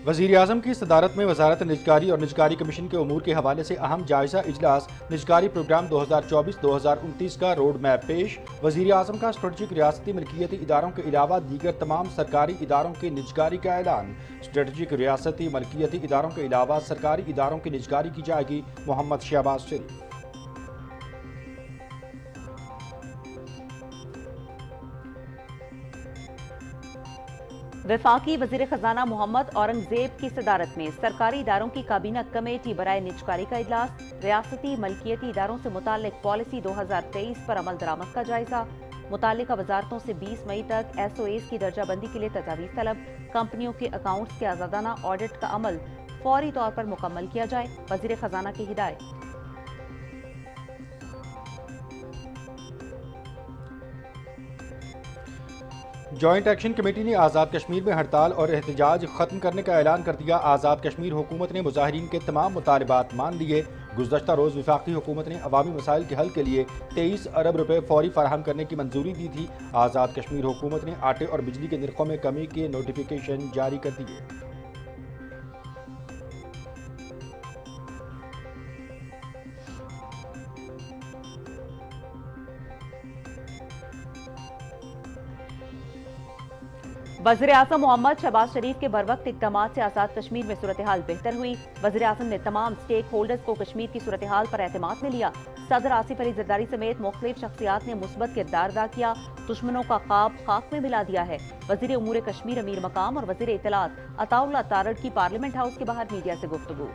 وزیر اعظم کی صدارت میں وزارت نجکاری اور نجکاری کمیشن کے امور کے حوالے سے اہم جائزہ اجلاس نجکاری پروگرام 2024-2029 کا روڈ میپ پیش۔ وزیر اعظم کا اسٹریٹجک ریاستی ملکیتی اداروں کے علاوہ دیگر تمام سرکاری اداروں کی نجکاری کا اعلان۔ اسٹریٹجک ریاستی ملکیتی اداروں کے علاوہ سرکاری اداروں کی نجکاری کی جائے گی۔ محمد شہباز شریف۔ وفاقی وزیر خزانہ محمد اورنگزیب کی صدارت میں سرکاری اداروں کی کابینہ کمیٹی برائے نجکاری کا اجلاس۔ ریاستی ملکیتی اداروں سے متعلق پالیسی 2023 پر عمل درآمد کا جائزہ۔ متعلقہ وزارتوں سے 20 مئی تک ایس او ایز کی درجہ بندی کے لیے تجاویز طلب۔ کمپنیوں کے اکاؤنٹس کے آزادانہ آڈٹ کا عمل فوری طور پر مکمل کیا جائے، وزیر خزانہ کی ہدایت۔ جوائنٹ ایکشن کمیٹی نے آزاد کشمیر میں ہڑتال اور احتجاج ختم کرنے کا اعلان کر دیا۔ آزاد کشمیر حکومت نے مظاہرین کے تمام مطالبات مان لیے۔ گزشتہ روز وفاقی حکومت نے عوامی مسائل کے حل کے لیے 23 ارب روپے فوری فراہم کرنے کی منظوری دی تھی۔ آزاد کشمیر حکومت نے آٹے اور بجلی کے نرخوں میں کمی کے نوٹیفیکیشن جاری کر دیے۔ وزیر اعظم محمد شہباز شریف کے بروقت اقدامات سے آزاد کشمیر میں صورتحال بہتر ہوئی۔ وزیر اعظم نے تمام سٹیک ہولڈرز کو کشمیر کی صورتحال پر اعتماد میں لیا۔ صدر آصف علی زرداری سمیت مختلف شخصیات نے مثبت کردار ادا کیا۔ دشمنوں کا خواب خاک میں ملا دیا ہے۔ وزیر امور کشمیر امیر مقام اور وزیر اطلاعات عطا اللہ تارڑ کی پارلیمنٹ ہاؤس کے باہر میڈیا سے گفتگو۔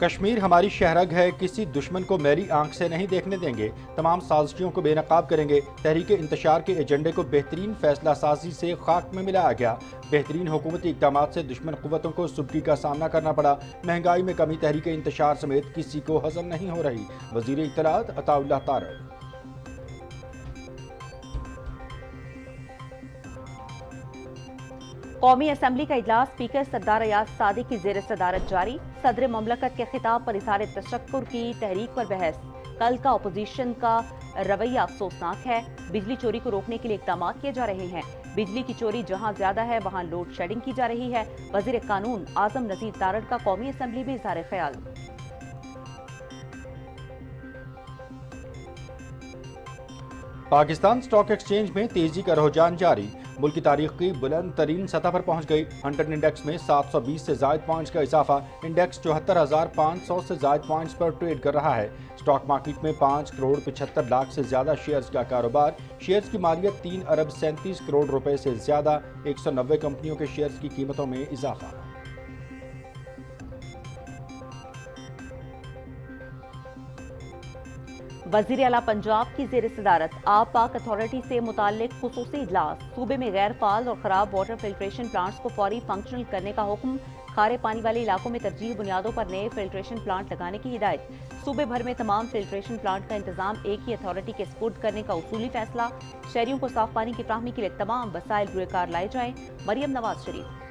کشمیر ہماری شہرگ ہے، کسی دشمن کو میلی آنکھ سے نہیں دیکھنے دیں گے، تمام سازشوں کو بے نقاب کریں گے۔ تحریک انتشار کے ایجنڈے کو بہترین فیصلہ سازی سے خاک میں ملایا گیا۔ بہترین حکومتی اقدامات سے دشمن قوتوں کو سبکی کا سامنا کرنا پڑا۔ مہنگائی میں کمی تحریک انتشار سمیت کسی کو ہضم نہیں ہو رہی۔ وزیر اطلاعات عطا اللہ تارڑ۔ قومی اسمبلی کا اجلاس اسپیکر سردار ایاز صادق کی زیر صدارت جاری۔ صدر مملکت کے خطاب پر اظہار تشکر کی تحریک پر بحث۔ کل کا اپوزیشن کا رویہ افسوسناک ہے۔ بجلی چوری کو روکنے کے لیے اقدامات کیے جا رہے ہیں۔ بجلی کی چوری جہاں زیادہ ہے وہاں لوڈ شیڈنگ کی جا رہی ہے۔ وزیر قانون اعظم نذیر تارڑ کا قومی اسمبلی میں اظہار خیال۔ پاکستان اسٹاک ایکسچینج میں تیزی کا رجحان جاری۔ ملک کی تاریخ کی بلند ترین سطح پر پہنچ گئی۔ ہنٹر انڈیکس میں 720 سے زائد پوائنٹس کا اضافہ۔ انڈیکس 74,500 سے زائد پوائنٹس پر ٹریڈ کر رہا ہے۔ اسٹاک مارکیٹ میں 5 کروڑ 75 لاکھ سے زیادہ شیئرز کا کاروبار۔ شیئرز کی مالیت 3 ارب 37 کروڑ روپے سے زیادہ۔ 190 کمپنیوں کے شیئرز کی قیمتوں میں اضافہ۔ وزیر اعلیٰ پنجاب کی زیر صدارت آب پاک اتھارٹی سے متعلق خصوصی اجلاس۔ صوبے میں غیر فعال اور خراب واٹر فلٹریشن پلانٹس کو فوری فنکشنل کرنے کا حکم۔ کھارے پانی والے علاقوں میں ترجیحی بنیادوں پر نئے فلٹریشن پلانٹ لگانے کی ہدایت۔ صوبے بھر میں تمام فلٹریشن پلانٹ کا انتظام ایک ہی اتھارٹی کے سپرد کرنے کا اصولی فیصلہ۔ شہریوں کو صاف پانی کی فراہمی کے لیے تمام وسائل روئے کار لائے جائیں۔ مریم نواز شریف۔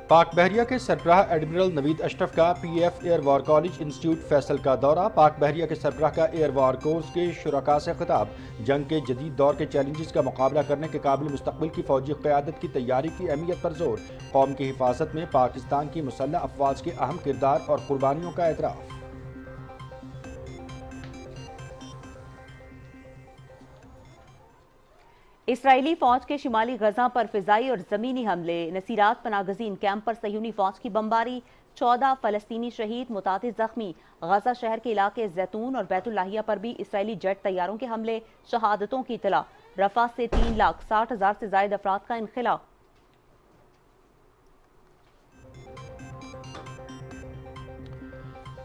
پاک بحریہ کے سربراہ ایڈمرل نوید اشرف کا P F Air War College institute Faisal کا دورہ۔ پاک بحریہ کے سربراہ کا ایئر وار کورس کے شرکاء سے خطاب۔ جنگ کے جدید دور کے چیلنجز کا مقابلہ کرنے کے قابل مستقبل کی فوجی قیادت کی تیاری کی اہمیت پر زور۔ قوم کی حفاظت میں پاکستان کی مسلح افواج کے اہم کردار اور قربانیوں کا اعتراف۔ اسرائیلی فوج کے شمالی غزہ پر فضائی اور زمینی حملے۔ نصیرات پناہ گزین کیمپ پر صہیونی فوج کی بمباری۔ 14 فلسطینی شہید، متعدد زخمی۔ غزہ شہر کے علاقے زیتون اور بیت اللحیہ پر بھی اسرائیلی جیٹ طیاروں کے حملے۔ شہادتوں کی اطلاع۔ رفح سے 3,60,000 سے زائد افراد کا انخلاء۔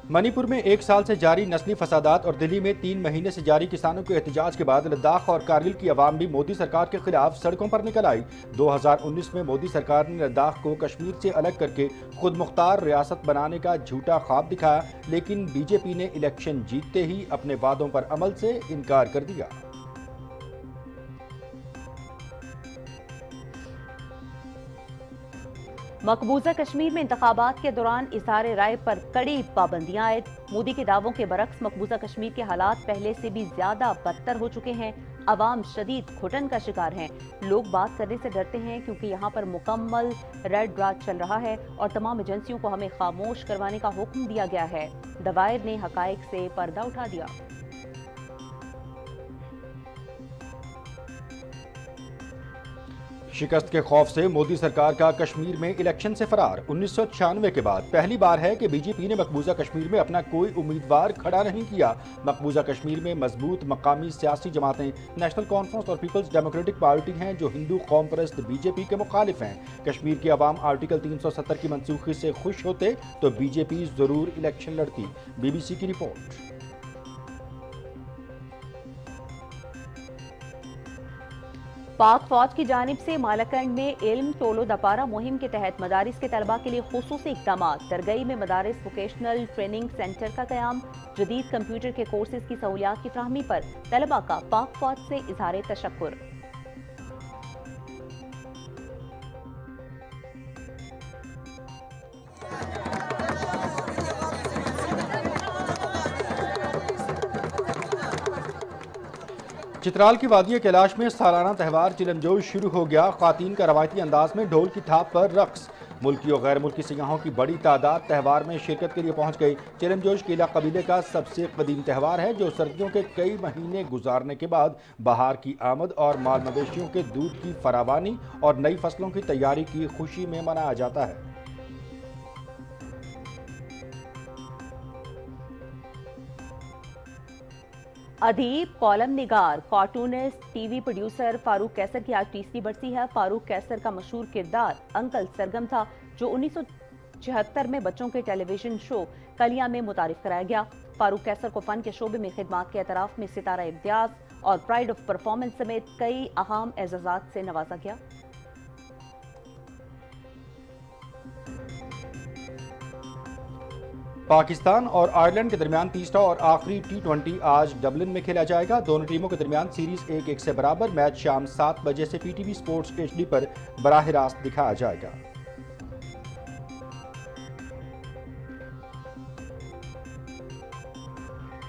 منی پور میں 1 سال سے جاری نسلی فسادات اور دہلی میں 3 مہینے سے جاری کسانوں کے احتجاج کے بعد لداخ اور کارگل کی عوام بھی مودی سرکار کے خلاف سڑکوں پر نکل آئی۔ 2019 میں مودی سرکار نے لداخ کو کشمیر سے الگ کر کے خود مختار ریاست بنانے کا جھوٹا خواب دکھایا، لیکن بی جے پی نے الیکشن جیتتے ہی اپنے وعدوں پر عمل سے انکار کر دیا۔ मकबूजा कश्मीर में इंतखाबात के दौरान इजहार राय पर कड़ी पाबंदियां आयद। मोदी के दावों के बरक्स मकबूजा कश्मीर के हालात पहले से भी ज्यादा बदतर हो चुके हैं। अवाम शदीद घुटन का शिकार हैं। लोग बात करने से डरते हैं क्योंकि यहाँ पर मुकम्मल रेड राज चल रहा है और तमाम एजेंसियों को हमें खामोश करवाने का हुक्म दिया गया है। दवायर ने हकायक से पर्दा उठा दिया। शिकस्त के खौफ से मोदी सरकार का कश्मीर में इलेक्शन से फरार। 1996 के बाद पहली बार है कि बीजेपी ने मकबूजा कश्मीर में अपना कोई उम्मीदवार खड़ा नहीं किया। मकबूजा कश्मीर में मजबूत मकामी सियासी जमातें नेशनल कॉन्फ्रेंस और पीपल्स डेमोक्रेटिक पार्टी हैं जो हिंदू कौम परस्त बीजेपी के मुखालिफ हैं। कश्मीर की आवाम आर्टिकल 370 की मनसूखी से खुश होते तो बीजेपी जरूर इलेक्शन लड़ती। BBC की रिपोर्ट। पाक फौज की जानिब से मालाकंड में इल्म टोलो दपारा मुहिम के तहत मदारिस के तलबा के लिए खुसूसी इक़दामात। दरगई में मदारिस वोकेशनल ट्रेनिंग सेंटर का क़याम। जदीद कंप्यूटर के कोर्सेज की सहूलियात की फ्राहमी पर तलबा का पाक फौज से इजहार तशक्कुर। चित्राल की वादिया कैलाश में सालाना त्यौहार चिलमजोश शुरू हो गया। ख्वातीन का रवायती अंदाज में ढोल की थाप पर रक्स। मुल्की और गैर मुल्की सियाहों की बड़ी तादाद त्यौहार में शिरकत के लिए पहुंच गई। चिलमजोश किला कबीले का सबसे कदीम त्यौहार है जो सर्दियों के कई महीने गुजारने के बाद बहार की आमद और माल मवेशियों के दूध की फरावानी और नई फसलों की तैयारी की खुशी में मनाया जाता है। अदीब, कॉलम निगार, कार्टूनिस्ट, टीवी प्रोड्यूसर फारूक कैसर की आज 30वीं बरसी है। फारूक कैसर का मशहूर किरदार अंकल सरगम था जो 1976 में बच्चों के टेलीविजन शो कलियां में मुतारिफ कराया गया। फारूक कैसर को फन के शोबे में खिदमात के एतराफ में सितारा इम्तियाज और प्राइड ऑफ परफॉर्मेंस समेत कई अहम एजाजात से नवाजा गया। पाकिस्तान और आयरलैंड के दरमियान तीसरा और आखिरी T20 आज डबलिन में खेला जाएगा। दोनों टीमों के दरमियान सीरीज 1-1 से बराबर। मैच शाम 7 बजे से PTV स्पोर्ट्स HD पर बराह रास्त दिखाया जाएगा।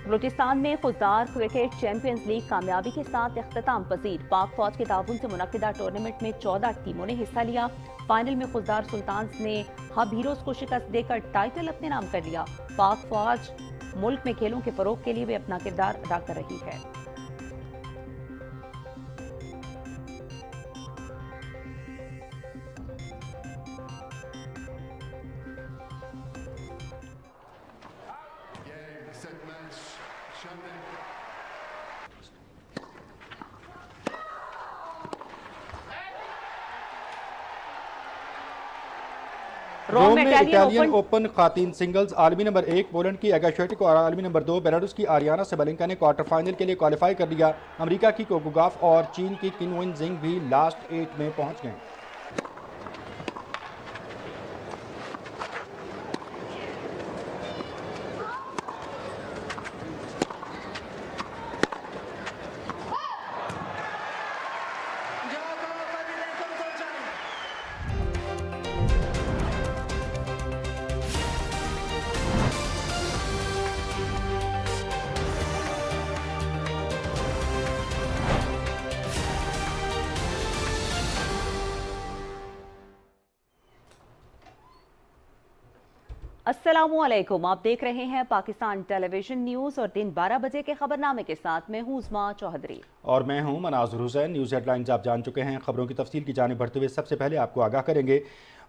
बलूचिस्तान में खुददार क्रिकेट चैंपियंस लीग कामयाबी के साथ इख्तिताम पजीर। पाक फौज के ताउन से मुनक्किदा टूर्नामेंट में 14 टीमों ने हिस्सा लिया। फाइनल में खुददार सुल्तान्स ने हब हीरोज को शिकस्त देकर टाइटल अपने नाम कर लिया। पाक फौज मुल्क में खेलों के फरोग के लिए भी अपना किरदार अदा कर रही है। रोम में इटालियन ओपन खातीन सिंगल्स आलमी नंबर 1 पोलैंड की एगा स्वियाटेक और आलमी नंबर 2 बेलारूस की आरियाना सेबेलेंका ने क्वार्टर फाइनल के लिए क्वालिफाई कर लिया। अमेरिका की कोको गॉफ और चीन की किन जिंग भी लास्ट 8 में पहुंच गए। अस्सलामुअलैकुम, आप देख रहे हैं पाकिस्तान टेलीविजन न्यूज और दिन 12 बजे के खबरनामे के साथ मैं हूं उस्मा चौधरी और मैं हूं मनाजुर हुसैन। न्यूज़ हेडलाइंस आप जान चुके हैं। खबरों की तफसील की जानिब बढ़ते हुए सबसे पहले आपको आगाह करेंगे।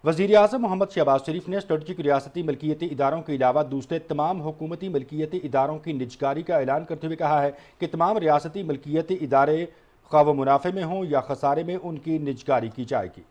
वज़ीर आज़म मोहम्मद शहबाज शरीफ ने स्ट्रेटजिक रियासती मलकियती इदारों के अलावा दूसरे तमाम हुकूमती मलकियती इदारों की निजकारी का ऐलान करते हुए कहा है कि तमाम रियासती मलकियती इदारे ख्वाह वो मुनाफे में हों या खसारे में उनकी निजकारी की जाएगी।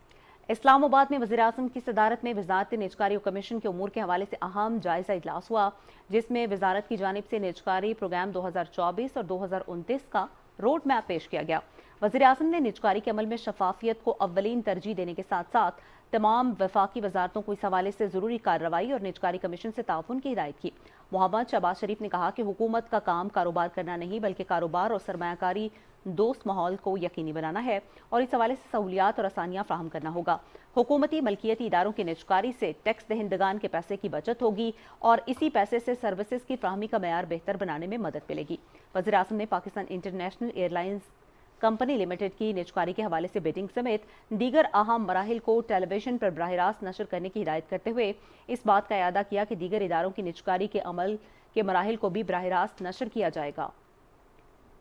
इस्लामाबाद में वज़ीर आज़म की सदारत में वज़ारत निजकारी कमीशन के उमूर के हवाले से अहम जायजा इजलास हुआ, जिसमें वज़ारत की जानिब से निजकारी प्रोग्राम 2024 और 2029 का रोड मैप पेश किया गया। वज़ीर आज़म ने निजकारी के अमल में शफाफियत को अव्वलीन तरजीह देने के साथ साथ तमाम वफाकी वजारतों को इस हवाले से ज़रूरी कार्रवाई और निजकारी कमीशन से ताउन की हिदायत की। मोहम्मद शहबाज शरीफ ने कहा कि हुकूमत का काम कारोबार करना नहीं बल्कि कारोबार और सरमायाकारी दोस्त माहौल को यकीनी बनाना है और इस हवाले से सहूलियात और आसानियां फराहम करना होगा। हुकूमती मलकियती इदारों की निजकारी से टैक्स दहिंदगान के पैसे की बचत होगी और इसी पैसे से सर्विसेज की फ्राहमी का मयार बेहतर बनाने में मदद मिलेगी। वज़ीर आज़म ने Pakistan international airlines company limited की निजकारी के हवाले से बिडिंग समेत दीगर अहम मराहिल को टेलीविजन पर बराह रास्त नशर करने की हिदायत करते हुए इस बात का इयादा किया कि दीगर इदारों की निजकारी के अमल के मराहिल को भी बराह रास्त नशर किया जाएगा।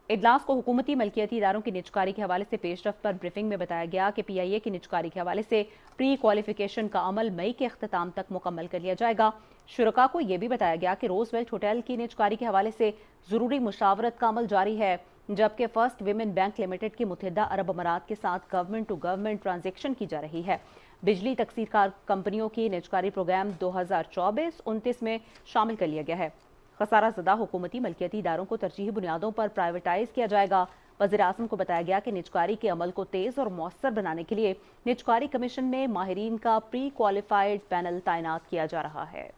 इजलास को हुकूमती मलकियती इदारों की निजकारी के हवाले से पेशरफ्त पर ब्रीफिंग में बताया गया कि PIA की निजकारी के हवाले से प्री क्वालिफिकेशन का अमल मई के अख्ताम तक मुकम्मल कर लिया जाएगा। शुरका को यह भी बताया गया कि रोजवेल्ट होटल की निजकारी के हवाले से जरूरी मुशावरत का अमल जारी है, जबकि फर्स्ट विमेन बैंक लिमिटेड की मुत्तहिदा अरब अमारात के साथ गवर्नमेंट टू गवर्नमेंट ट्रांजैक्शन की जा रही है। बिजली तकसीरकार कंपनियों की निजकारी प्रोग्राम 2024-29 में शामिल कर लिया गया है। खसारा ज़दा हुकूमती मलकियती इदारों को तरजीही बुनियादों पर प्राइवेटाइज किया जाएगा। वज़ीर आज़म को बताया गया कि निजकारी के अमल को तेज़ और मौसर बनाने के लिए निजकारी कमीशन में माहिरीन का प्री क्वालिफाइड पैनल तैनात किया जा रहा है।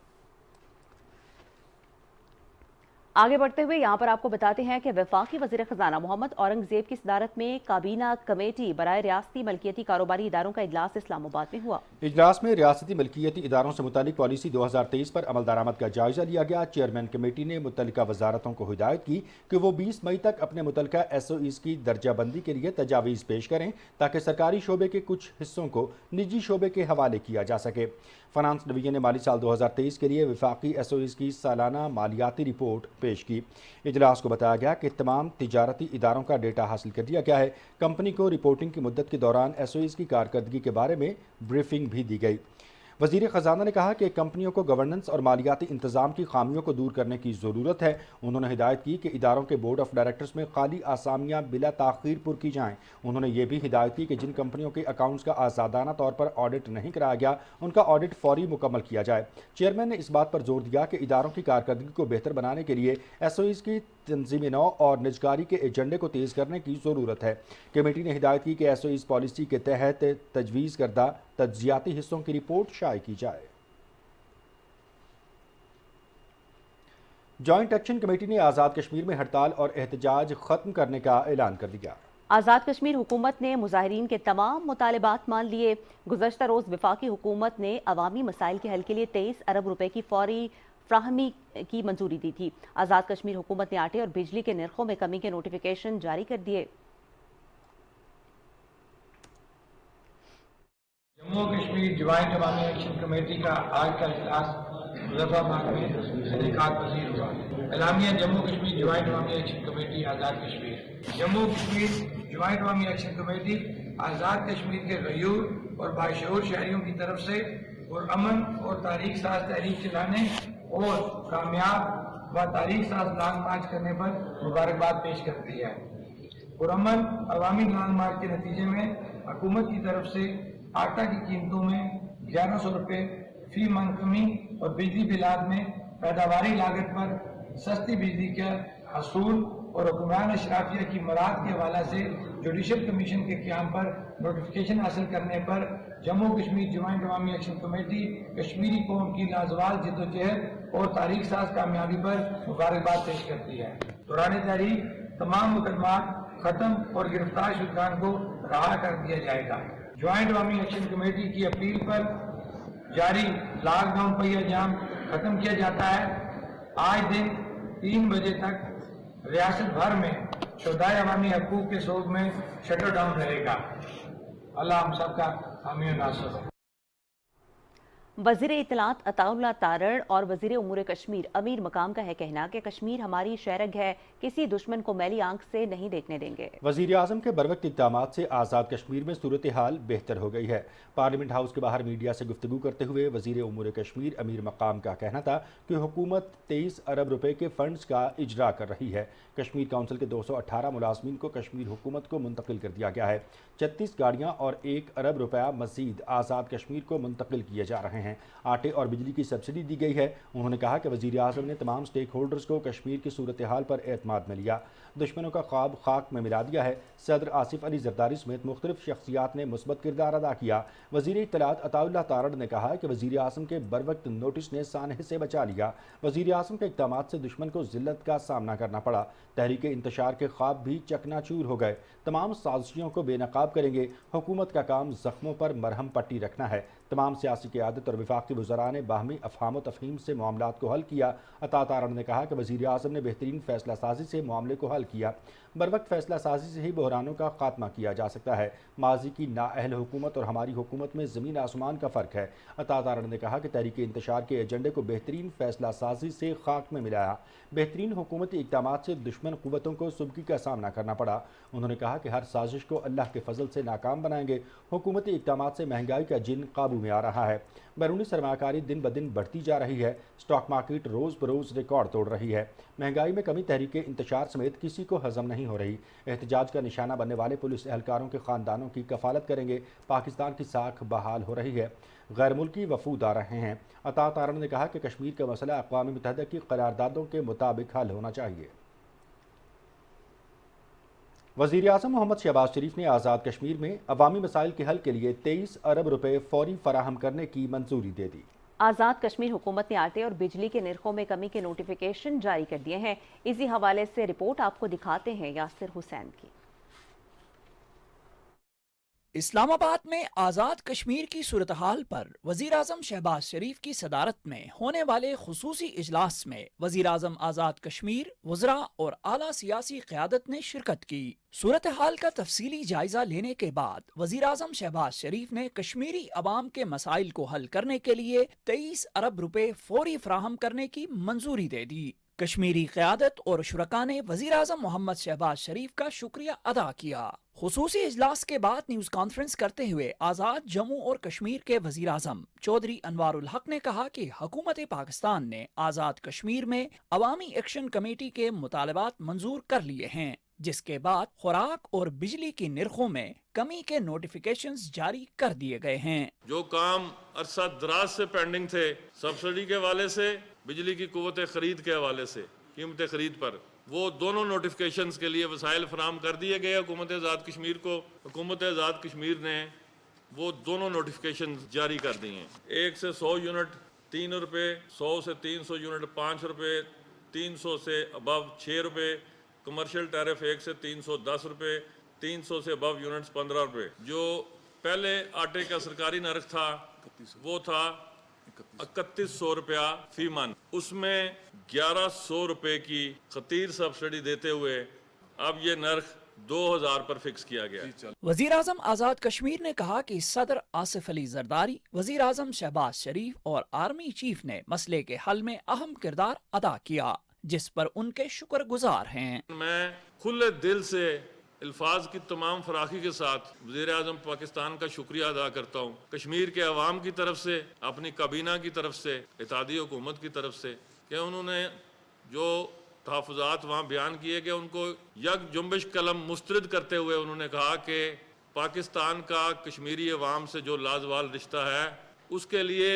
आगे बढ़ते हुए यहाँ पर आपको बताते हैं कि वफाकी वज़ीर ख़जाना मोहम्मद औरंगज़ेब की सदारत में काबीना कमेटी बराए रियासती मलकियती कारोबारी इदारों का इजलास इस्लामाबाद में हुआ। इजलास में रियासती मलकियती इदारों से मुतालिक पॉलिसी 2023 पर अमल दरामद का जायजा लिया गया। चेयरमैन कमेटी ने मुतल्लिका वजारतों को हिदायत की कि वो 20 मई तक अपने मुतल्लिका SOEs की दर्जाबंदी के लिए तजावीज़ पेश करें ताकि सरकारी शोबे के कुछ हिस्सों को निजी शोबे के हवाले किया जा सके। फाइनेंस डिवीजन ने माली साल 2023 के लिए वफाकी SOEs की सालाना मालियाती रिपोर्ट पेश की। इजलास को बताया गया कि तमाम तिजारती इदारों का डेटा हासिल कर दिया गया है। कंपनी को रिपोर्टिंग की मुद्दत के दौरान SOEs की कारकर्दगी के बारे में ब्रीफिंग भी दी गई। वज़ीर ख़जाना ने कहा कि कंपनियों को गवर्नेंस और मालियाती इंतज़ाम की खामियों को दूर करने की ज़रूरत है। उन्होंने हिदायत की कि इदारों के बोर्ड ऑफ डायरेक्टर्स में खाली आसामियाँ बिला ताख़ीर पुर की जाएँ। उन्होंने ये भी हिदायत की कि जिन कंपनियों के अकाउंट्स का आज़ादाना तौर पर ऑडिट नहीं कराया गया उनका ऑडिट फौरी मुकम्मल किया जाए। चेयरमैन ने इस बात पर जोर दिया कि इदारों की कारकर्दगी को बेहतर बनाने के लिए SOEs की तंजीम नौ और निजकारी के एजेंडे को तेज़ करने की ज़रूरत है। कमेटी ने हिदायत की कि SOEs पॉलिसी के तहत तजवीज़ करदा तज्जियाती हिस्सों की रिपोर्ट शाये की जाए। जॉइंट एक्शन कमेटी ने आज़ाद कश्मीर में हड़ताल और एहतजाज ख़त्म करने का ऐलान कर दिया। आज़ाद कश्मीर हुकूमत ने मुजाहिरीन के तमाम मुतालबात मान लिए। गुज़श्ता रोज़ वफाकी हुकूमत ने अवामी मसाइल के हल के लिए 23 अरब रुपए की फौरी फ्राहमी की मंजूरी दी थी। आज़ाद कश्मीर हुकूमत ने आटे और बिजली के निर्खों में कमी के नोटिफिकेशन जारी कर दिए। जम्मू कश्मीर ज्वाइंट अवामी एक्शन कमेटी का आज का इजलास मुजफ्फराबाद में इनेकाद-पज़ीर हुआ। एलामिया जम्मू कश्मीर ज्वाइंट अवामी action committee Azad Kashmir. Jammu Kashmir joint अवामी एक्शन कमेटी आज़ाद कश्मीर के गयूर और बाशऊर शहरियों की तरफ से पुरअमन और तारीख साज तहरीक चलाने और कामयाब व तारीख साज लॉन्ग मार्च करने पर मुबारकबाद पेश करती है। पुरअमन अवामी लॉन्ग मार्च के नतीजे में हुकूमत की तरफ से आटा की कीमतों में 1100 रुपये फी मन कमी और बिजली बिलात में पैदावारी लागत पर सस्ती बिजली का हसूल और हुक्मरान अशराफिया की मराद के हवाले से जुडिशल कमीशन के क़याम पर नोटिफिकेशन हासिल करने पर जम्मू कश्मीर ज्वाइंट अवामी एक्शन कमेटी कश्मीरी कौम की लाजवाल जिद्दोजहद और तारीख साज कामयाबी पर मुबारकबाद पेश करती है। दौरान तारीख तमाम मुकदमात खत्म और गिरफ्तार शुदगान को रहा कर दिया जाएगा। ज्वाइंट अवामी एक्शन कमेटी की अपील पर जारी लॉकडाउन पहिया जाम खत्म किया जाता है। आज दिन 3 बजे तक रियासत भर में शुदाए अवामी हकूक के शोध में शटर डाउन रहेगा। अल्लाह हम सबका हामी और नासर हो। वज़ीर इत्तलात अताउल्लाह तारड़ और वज़ीर उमूर कश्मीर अमीर मकाम का है कहना कि कश्मीर हमारी शहरग है, किसी दुश्मन को मैली आंख से नहीं देखने देंगे। वज़ीर आज़म के बरवक्त इक़दामात से आज़ाद कश्मीर में सूरत हाल बेहतर हो गई है। पार्लियामेंट हाउस के बाहर मीडिया से गुफ्तगू करते हुए वज़ीर उमूर कश्मीर अमीर मकाम का कहना था कि हुकूमत 23 अरब रुपए के फंड्स का इजरा कर रही है। कश्मीर काउंसिल के 218 मुलाजमीन को कश्मीर हुकूमत को मुंतकिल कर दिया गया है। 36 گاڑیاں اور 1 ارب روپیہ مزید آزاد کشمیر کو منتقل کیے جا رہے ہیں۔ آٹے اور بجلی کی سبسڈی دی گئی ہے۔ انہوں نے کہا کہ وزیر اعظم نے تمام سٹیک ہولڈرز کو کشمیر کی صورتحال پر اعتماد میں لیا، دشمنوں کا خواب خاک میں ملا دیا ہے۔ صدر آصف علی زرداری سمیت مختلف شخصیات نے مثبت کردار ادا کیا۔ وزیر اطلاعات عطا اللہ تارڑ نے کہا کہ وزیر اعظم کے بروقت نوٹس نے سانحے سے بچا لیا۔ وزیر اعظم کے اقدامات سے دشمن کو ذلت کا سامنا کرنا پڑا۔ تحریک انتشار کے خواب بھی چکنا چور ہو گئے۔ تمام سازشوں کو بے نقاب کریں گے۔ حکومت کا کام زخموں پر مرہم پٹی رکھنا ہے۔ تمام سیاسی قیادت اور وفاقی وزراء نے باہمی افہام و تفہیم سے معاملات کو حل کیا۔ عطا تارڑ نے کہا کہ وزیر اعظم نے بہترین فیصلہ سازی سے معاملے کو حل کیا۔ بروقت فیصلہ سازی سے ہی بحرانوں کا خاتمہ کیا جا سکتا ہے۔ ماضی کی نااہل حکومت اور ہماری حکومت میں زمین آسمان کا فرق ہے۔ عطا تارڑ نے کہا کہ تحریک انتشار کے ایجنڈے کو بہترین فیصلہ سازی سے خاک میں ملایا۔ بہترین حکومتی اقدامات سے دشمن قوتوں کو سبکی کا سامنا کرنا پڑا۔ انہوں نے کہا کہ ہر سازش کو اللہ کے فضل سے ناکام بنائیں گے۔ حکومتی اقدامات سے مہنگائی کا جن قابو میں آ رہا ہے۔ بیرونی سرمایہ کاری دن بدن بڑھتی جا رہی ہے۔ اسٹاک مارکیٹ روز بروز ریکارڈ توڑ رہی ہے۔ مہنگائی میں کمی تحریک انتشار سمیت کسی کو ہضم نہیں ہو رہی۔ احتجاج کا نشانہ بننے والے پولیس اہلکاروں کے خاندانوں کی کفالت کریں گے۔ پاکستان کی ساکھ بحال ہو رہی ہے۔ غیر ملکی وفود آ رہے ہیں۔ عطا تارڑ نے کہا کہ کشمیر کا مسئلہ اقوام متحدہ کی قراردادوں کے مطابق حل ہونا چاہیے۔ وزیر اعظم محمد شہباز شریف نے آزاد کشمیر میں عوامی مسائل کے حل کے لیے 23 ارب روپے فوری فراہم کرنے کی منظوری دے دی۔ آزاد کشمیر حکومت نے آٹے اور بجلی کے نرخوں میں کمی کے نوٹیفیکیشن جاری کر دیے ہیں۔ اسی حوالے سے رپورٹ آپ کو دکھاتے ہیں یاسر حسین کی۔ اسلام آباد میں آزاد کشمیر کی صورتحال پر وزیر اعظم شہباز شریف کی صدارت میں ہونے والے خصوصی اجلاس میں وزیر اعظم آزاد کشمیر، وزراء اور اعلیٰ سیاسی قیادت نے شرکت کی۔ صورتحال کا تفصیلی جائزہ لینے کے بعد وزیر اعظم شہباز شریف نے کشمیری عوام کے مسائل کو حل کرنے کے لیے 23 ارب روپے فوری فراہم کرنے کی منظوری دے دی۔ کشمیری قیادت اور شرکاء نے وزیر اعظم محمد شہباز شریف کا شکریہ ادا کیا۔ خصوصی اجلاس کے بعد نیوز کانفرنس کرتے ہوئے آزاد جموں اور کشمیر کے وزیر اعظم چودھری انوار الحق نے کہا کہ حکومت پاکستان نے آزاد کشمیر میں عوامی ایکشن کمیٹی کے مطالبات منظور کر لیے ہیں، جس کے بعد خوراک اور بجلی کی نرخوں میں کمی کے نوٹیفیکیشنز جاری کر دیے گئے ہیں۔ جو کام عرصہ دراز سے پینڈنگ تھے، سبسڈی کے حوالے سے، بجلی کی قوت خرید کے حوالے سے، قیمت خرید پر، وہ دونوں نوٹیفیکیشنز کے لیے وسائل فراہم کر دیے گئے حکومت آزاد کشمیر کو۔ حکومت آزاد کشمیر نے وہ دونوں نوٹیفیکیشنز جاری کر دی ہیں۔ 1 سے 100 یونٹ 3 روپے، 100 سے 300 یونٹ 5 روپے، 300 سے ابو 6 روپے، کمرشل ٹیرف 1 سے 310 روپے، 300 سے ابو یونٹس 15 روپے۔ جو پہلے آٹے کا سرکاری نرخ تھا وہ تھا 3100 روپیہ فی منتھ، اس میں 1100 روپے کی خطیر سبسڈی دیتے ہوئے اب یہ نرخ 2000 پر فکس کیا گیا۔ وزیر اعظم آزاد کشمیر نے کہا کہ صدر آصف علی زرداری، وزیر اعظم شہباز شریف اور آرمی چیف نے مسئلے کے حل میں اہم کردار ادا کیا، جس پر ان کے شکر گزار ہیں۔ میں کھلے دل سے الفاظ کی تمام فراخی کے ساتھ وزیر اعظم پاکستان کا شکریہ ادا کرتا ہوں، کشمیر کے عوام کی طرف سے، اپنی کابینہ کی طرف سے، اتحادی حکومت کی طرف سے، کہ انہوں نے جو تحفظات وہاں بیان کیے گئے ان کو یک جنبش قلم مسترد کرتے ہوئے انہوں نے کہا کہ پاکستان کا کشمیری عوام سے جو لازوال رشتہ ہے اس کے لیے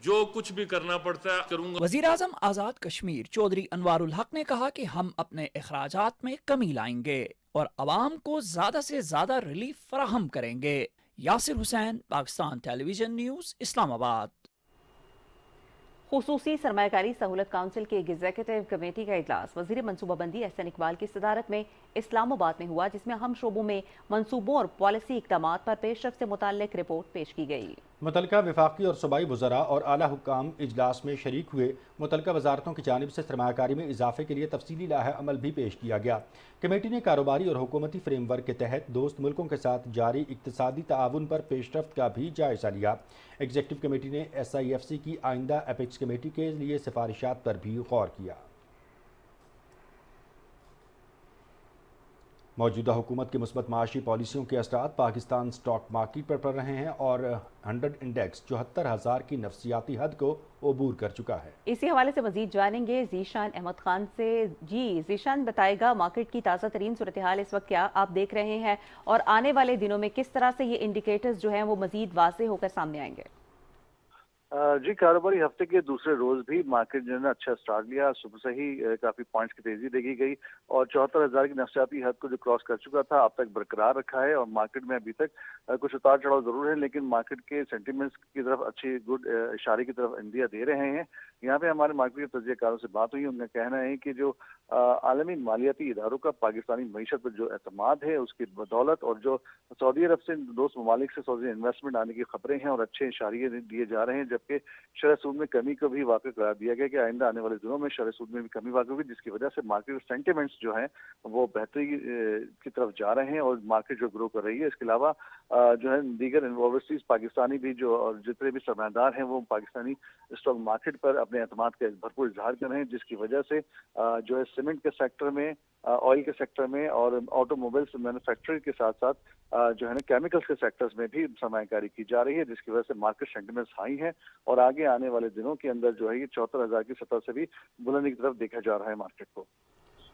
جو کچھ بھی کرنا پڑتا ہے کروں گا۔ وزیر اعظم آزاد کشمیر چودھری انوار الحق نے کہا کہ ہم اپنے اخراجات میں کمی لائیں گے اور عوام کو زیادہ سے زیادہ ریلیف فراہم کریں گے۔ یاسر حسین، پاکستان ٹیلی ویژن نیوز، اسلام آباد۔ خصوصی سرمایہ کاری سہولت کونسل کی ایگزیکٹو کمیٹی کا اجلاس وزیر منصوبہ بندی احسن اقبال کی صدارت میں اسلام آباد میں ہوا، جس میں اہم شعبوں میں منصوبوں اور پالیسی اقدامات پر پیش رفت سے متعلق رپورٹ پیش کی گئی۔ متعلقہ وفاقی اور صوبائی وزراء اور اعلیٰ حکام اجلاس میں شریک ہوئے۔ متعلقہ وزارتوں کی جانب سے سرمایہ کاری میں اضافے کے لیے تفصیلی لائحہ عمل بھی پیش کیا گیا۔ کمیٹی نے کاروباری اور حکومتی فریم ورک کے تحت دوست ملکوں کے ساتھ جاری اقتصادی تعاون پر پیش رفت کا بھی جائزہ لیا۔ ایگزیکٹو کمیٹی نے SIFC کی آئندہ اپیکس کمیٹی کے لیے سفارشات پر بھی غور کیا۔ मौजूदा हुकूमत की मुस्बत माशी पॉलिसियों के असरात पाकिस्तान स्टॉक मार्केट पर पड़ रहे हैं और 100 इंडेक्स 74,000 की नफसियाती हद को अबूर कर चुका है। इसी हवाले से मजीद जानेंगे जीशान अहमद खान से। जी जीशान, बताएगा मार्केट की ताज़ा तरीन सूरत हाल इस वक्त क्या आप देख रहे हैं और आने वाले दिनों में किस तरह से ये इंडिकेटर्स जो हैं वो मजीद वाज़ेह होकर सामने आएंगे? जी, कारोबारी हफ्ते के दूसरे रोज भी मार्केट जो है ना अच्छा स्टार्ट लिया। सुबह से ही काफी पॉइंट्स की तेजी देखी गई और 74,000 की नफसियाती हद को जो क्रॉस कर चुका था अब तक बरकरार रखा है। और मार्केट में अभी तक कुछ उतार चढ़ाव जरूर है, लेकिन मार्केट के सेंटीमेंट्स की तरफ अच्छी गुड इशारे की तरफ इंडिया दे रहे हैं। यहाँ पे हमारे मार्केट के तजज़ियाकारों से बात हुई, उनका कहना है कि जो आलमी मालियाती इदारों का पाकिस्तानी मईशत पर जो एतमाद है उसकी बदौलत और जो सऊदी अरब से दोस्त ममालिक से सऊदी इन्वेस्टमेंट आने की खबरें हैं और अच्छे इशारे दिए जा रहे हैं, जबकि शरह सूद में कमी को भी वाक़ई करार दिया गया कि आइंदा आने वाले दिनों में शरह सूद में भी कमी वाक़ई होगी, जिसकी वजह से मार्केट सेंटिमेंट्स जो हैं वो बेहतरी की तरफ जा रहे हैं और मार्केट जो ग्रो कर रही है। इसके अलावा जो है दीगर ओवरसीज पाकिस्तानी भी जो और जितने भी सरमायादार हैं वो पाकिस्तानी स्टॉक मार्केट पर अपने एतमाद का भरपूर इजहार कर रहे हैं, जिसकी वजह से जो है सीमेंट के सेक्टर में, ऑयल के सेक्टर में और ऑटोमोबाइल्स मैन्युफैक्चरिंग के साथ साथ जो है ना केमिकल्स के सेक्टर्स में भी सरमायाकारी की जा रही है, जिसकी वजह से मार्केट सेंटिमेंट्स हाई हैं और आगे आने वाले दिनों के अंदर जो है ये 74,000 की सतह से भी बुलंदी की तरफ देखा जा रहा है मार्केट को।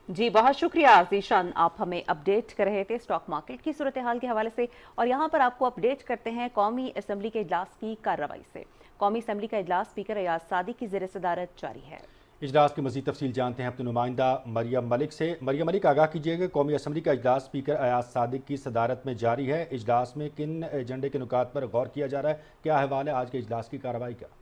जी बहुत शुक्रिया जीशान, आप हमें अपडेट कर रहे थे स्टॉक मार्केट की सूरत हाल के हवाले से। और यहाँ पर आपको अपडेट करते हैं कौमी असम्बली के इजलास की कार्रवाई से। कौमी असम्बली का इजलास स्पीकर अयाज सादिक की ज़ेर सदारत जारी है। इजलास की मज़ीद तफसील जानते हैं अपने नुमाइंदा मरियम मलिक से। मरियम मलिक, आगाह कीजिएगा, कौमी असम्बली का इजलास स्पीकर अयाज सादिक की सदारत में जारी है। इजलास में किन एजेंडे के नुकात पर गौर किया जा रहा है? क्या अहवाल है आज के इजलास की कार्रवाई का?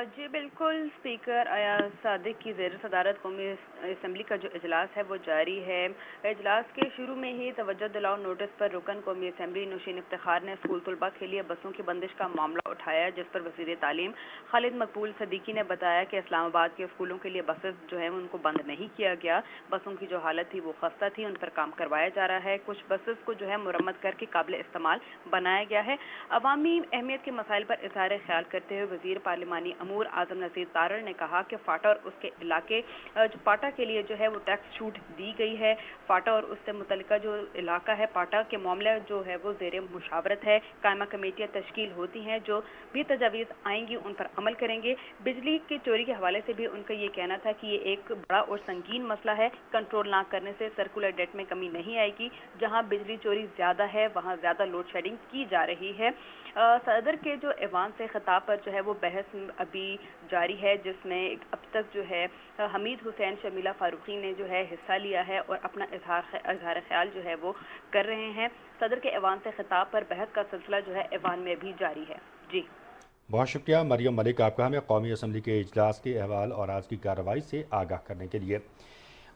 जी बिल्कुल, स्पीकर अयाज सादिक की ज़ेर सदारत कौमी असम्बली का जो इजलास है वो जारी है। इजलास के शुरू में ही तवज्जो दिलाओ नोटिस पर रुकन कौमी असम्बली नौशीन इफ्तिखार ने स्कूल तलबा के लिए बसों की बंदिश का मामला उठाया, जिस पर वज़ीर तालीम खालिद मकबूल सदीकी ने बताया कि इस्लामाबाद के स्कूलों के लिए बसेस जो है उनको बंद नहीं किया गया। बसों की जो हालत थी वो खस्ता थी, उन पर काम करवाया जा रहा है। कुछ बसेस को जो है मुरम्मत करके काबिल इस्तेमाल बनाया गया है। अवामी अहमियत के मसाइल पर इज़हार ख्याल करते हुए वज़ीर पार्लिमानी अमूर आज़म नज़ीर तारड़ ने कहा कि फाटा और उसके इलाके जो पाटा के लिए जो है वो टैक्स छूट दी गई है। फाटा और उससे मुतल्लिका जो इलाका है पाटा के मामले जो है वो ज़ेरे मुशावरत है। कायमा कमेटियाँ तश्कील होती हैं, जो भी तजावीज़ आएंगी उन पर अमल करेंगे। बिजली की चोरी के हवाले से भी उनका ये कहना था कि ये एक बड़ा और संगीन मसला है। कंट्रोल ना करने से सर्कुलर डेट में कमी नहीं आएगी। जहाँ बिजली चोरी ज़्यादा है वहाँ ज़्यादा लोड शेडिंग की जा रही है। सदर के जो ऐवान से खिताब पर जो है वो बहस अभी जारी है, जिसमें अब तक जो है हमीद हुसैन, शमीला फारूकी ने जो है हिस्सा लिया है और अपना इजहार ख्याल जो है वो कर रहे हैं। सदर के ऐवान से खिताब पर बहस का सिलसिला जो है ऐवान में भी जारी है। जी बहुत शुक्रिया मरियम मलिक आपका हमें कौमी असम्बली के इजलास के अहवाल और आज की कार्रवाई से आगाह करने के लिए।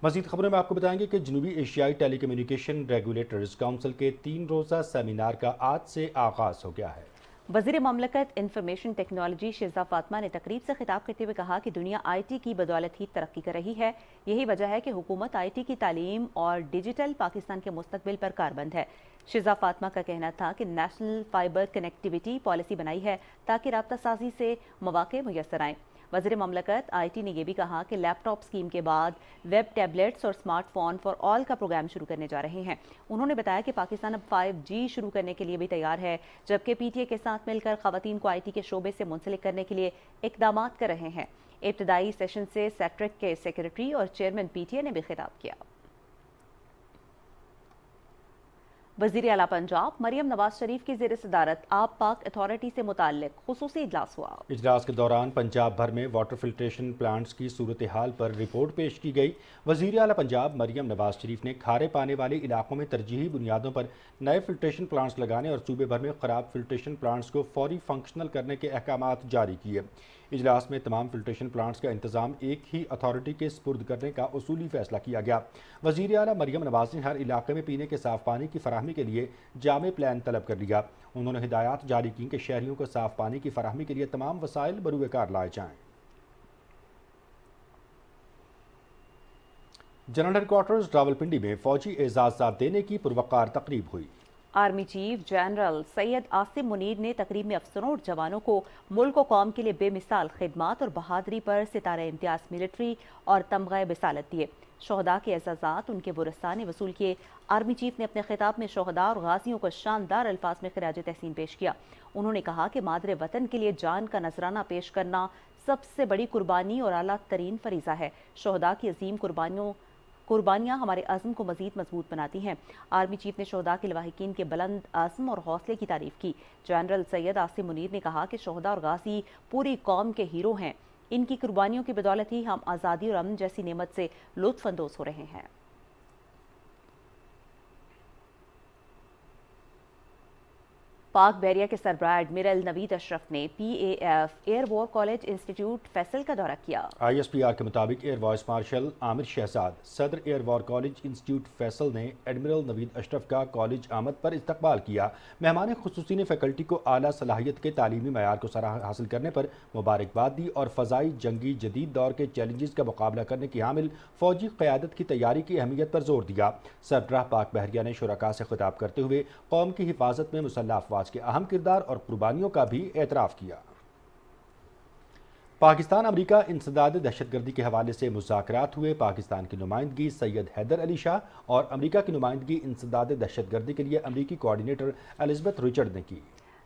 मज़ीद खबरों में आपको बताएंगे कि जनूबी एशियाई टेली कम्युनिकेशन रेगुलेटर्स काउंसिल के 3 रोज़ा सेमिनार का आज से आगाज़ हो गया है। वज़ीर ममलकत इंफॉर्मेशन टेक्नोलॉजी शिज़ा फातिमा ने तकरीब से खिताब करते हुए कहा कि दुनिया IT की बदौलत ही तरक्की कर रही है। यही वजह है कि हुकूमत IT की तालीम और डिजिटल पाकिस्तान के मुस्तकबिल पर कारबंद है। शिज़ा फातिमा का कहना था कि नेशनल फाइबर कनेक्टिविटी पॉलिसी बनाई है ताकि राब्ता साजी से मौक़े मुयस्सर आएँ। वज़ीर ममलकत IT ने यह भी कहा कि लैपटॉप स्कीम के बाद वेब टैबलेट्स और स्मार्टफोन फॉर ऑल का प्रोग्राम शुरू करने जा रहे हैं। उन्होंने बताया कि पाकिस्तान अब 5G शुरू करने के लिए भी तैयार है, जबकि PTA के साथ मिलकर ख़वातीन को IT के शोबे से मुंसलिक करने के लिए इक़दाम कर रहे हैं। इब्तदाई सेशन से सेक्रेटरी के सेक्रेटरी और चेयरमैन PTA ने भी खिताब किया। वज़ीर आला पंजाब मरियम नवाज शरीफ की ज़ेर सदारत आप पाक अथॉरिटी से मुताल्लिक खुसूसी इजलास हुआ। इजलास के दौरान पंजाब भर में वाटर फिल्ट्रेशन प्लांट्स की सूरत हाल पर रिपोर्ट पेश की गई। वज़ीर आला पंजाब मरियम नवाज शरीफ ने खारे पाने वाले इलाकों में तरजीही बुनियादों पर नए फिल्ट्रेशन प्लांट्स लगाने और सूबे भर में ख़राब फिल्ट्रेशन प्लांट्स को फौरी फंक्शनल करने के अहकामात जारी किए। इजलास में तमाम फिल्ट्रेशन प्लांट्स का इंतज़ाम एक ही अथॉरिटी के स्पुर्द करने का उसूली फैसला किया गया। वज़ीर आला मरियम नवाज ने हर इलाके में पीने के साफ़ पानी की फराहमी के लिए जामे प्लान तलब कर लिया। उन्होंने हिदायत जारी की कि शहरियों को साफ़ पानी की फराहमी के लिए तमाम वसाइल बरूए कार लाए जाएँ। जनरल हेडक्वार्टर्स रावलपिंडी में फ़ौजी एजाज़ात देने की पुरवकार तकरीब हुई। Army chief general Syed Asim Munir ने तकरीब में अफसरों और जवानों को मुल्क और कौम के लिए बेमिसाल खिदमात और बहादुरी पर सितारा इम्तियाज मिलिट्री और तमगा बिसालत दिए। शोहदा के एजाज़ात उनके वरसा ने वसूल किए। आर्मी चीफ ने अपने खिताब में शोहदा और गाजियों को शानदार अल्फाज में खिराज तहसीन पेश किया। उन्होंने कहा कि मादरे वतन के लिए जान का नजराना पेश करना सबसे बड़ी कुर्बानी और आला तरीन फरीजा है। शोहदा की अजीम कुर्बानियां हमारे अज़्म को मजीद मजबूत बनाती हैं। आर्मी चीफ ने शोहदा के लवाहिकीन के बुलंद अज़्म और हौसले की तारीफ की। जनरल सैयद आसिम मुनीर ने कहा कि शोहदा और गाजी पूरी कौम के हीरो हैं। इनकी कुर्बानियों की बदौलत ही हम आज़ादी और अमन जैसी नेमत से लुत्फ अंदोज हो रहे हैं। पाक बहरिया के सरबराह एडमिरल नवीद अशरफ ने PAF air war college institute Faisal का दौरा किया। ISPR के मुताबिक air vice marshal Aamir Shahzad सदर air war college institute Faisal ने एडमिरल नवीद अशरफ का कॉलेज आमद पर इस्तकबाल किया। मेहमान खुसूसी ने फैकल्टी को आला सलाहियत के तालीमी मयार को सराह हासिल करने पर मुबारकबाद दी और फ़ज़ाई जंगी जदीद दौर के चैलेंजेस का मुकाबला करने की हामिल फ़ौजी क़यादत की तैयारी की अहमियत पर जोर दिया। सरबराह पाक बहरिया ने शुरका से खिताब करते हुए कौम की हिफाजत में मुसल्लह अफवाज के अहम किरदार और कुर्बानियों का भी एतराफ़ किया। पाकिस्तान अमरीका इंसदाद दहशतगर्दी के हवाले से मुज़ाकरात हुए। पाकिस्तान की नुमाइंदगी सैयद हैदर अली शाह और अमरीका की नुमाइंदगी इंसदाद दहशतगर्दी के लिए अमरीकी कोऑर्डिनेटर एलिज़ाबेथ रिचर्ड ने की।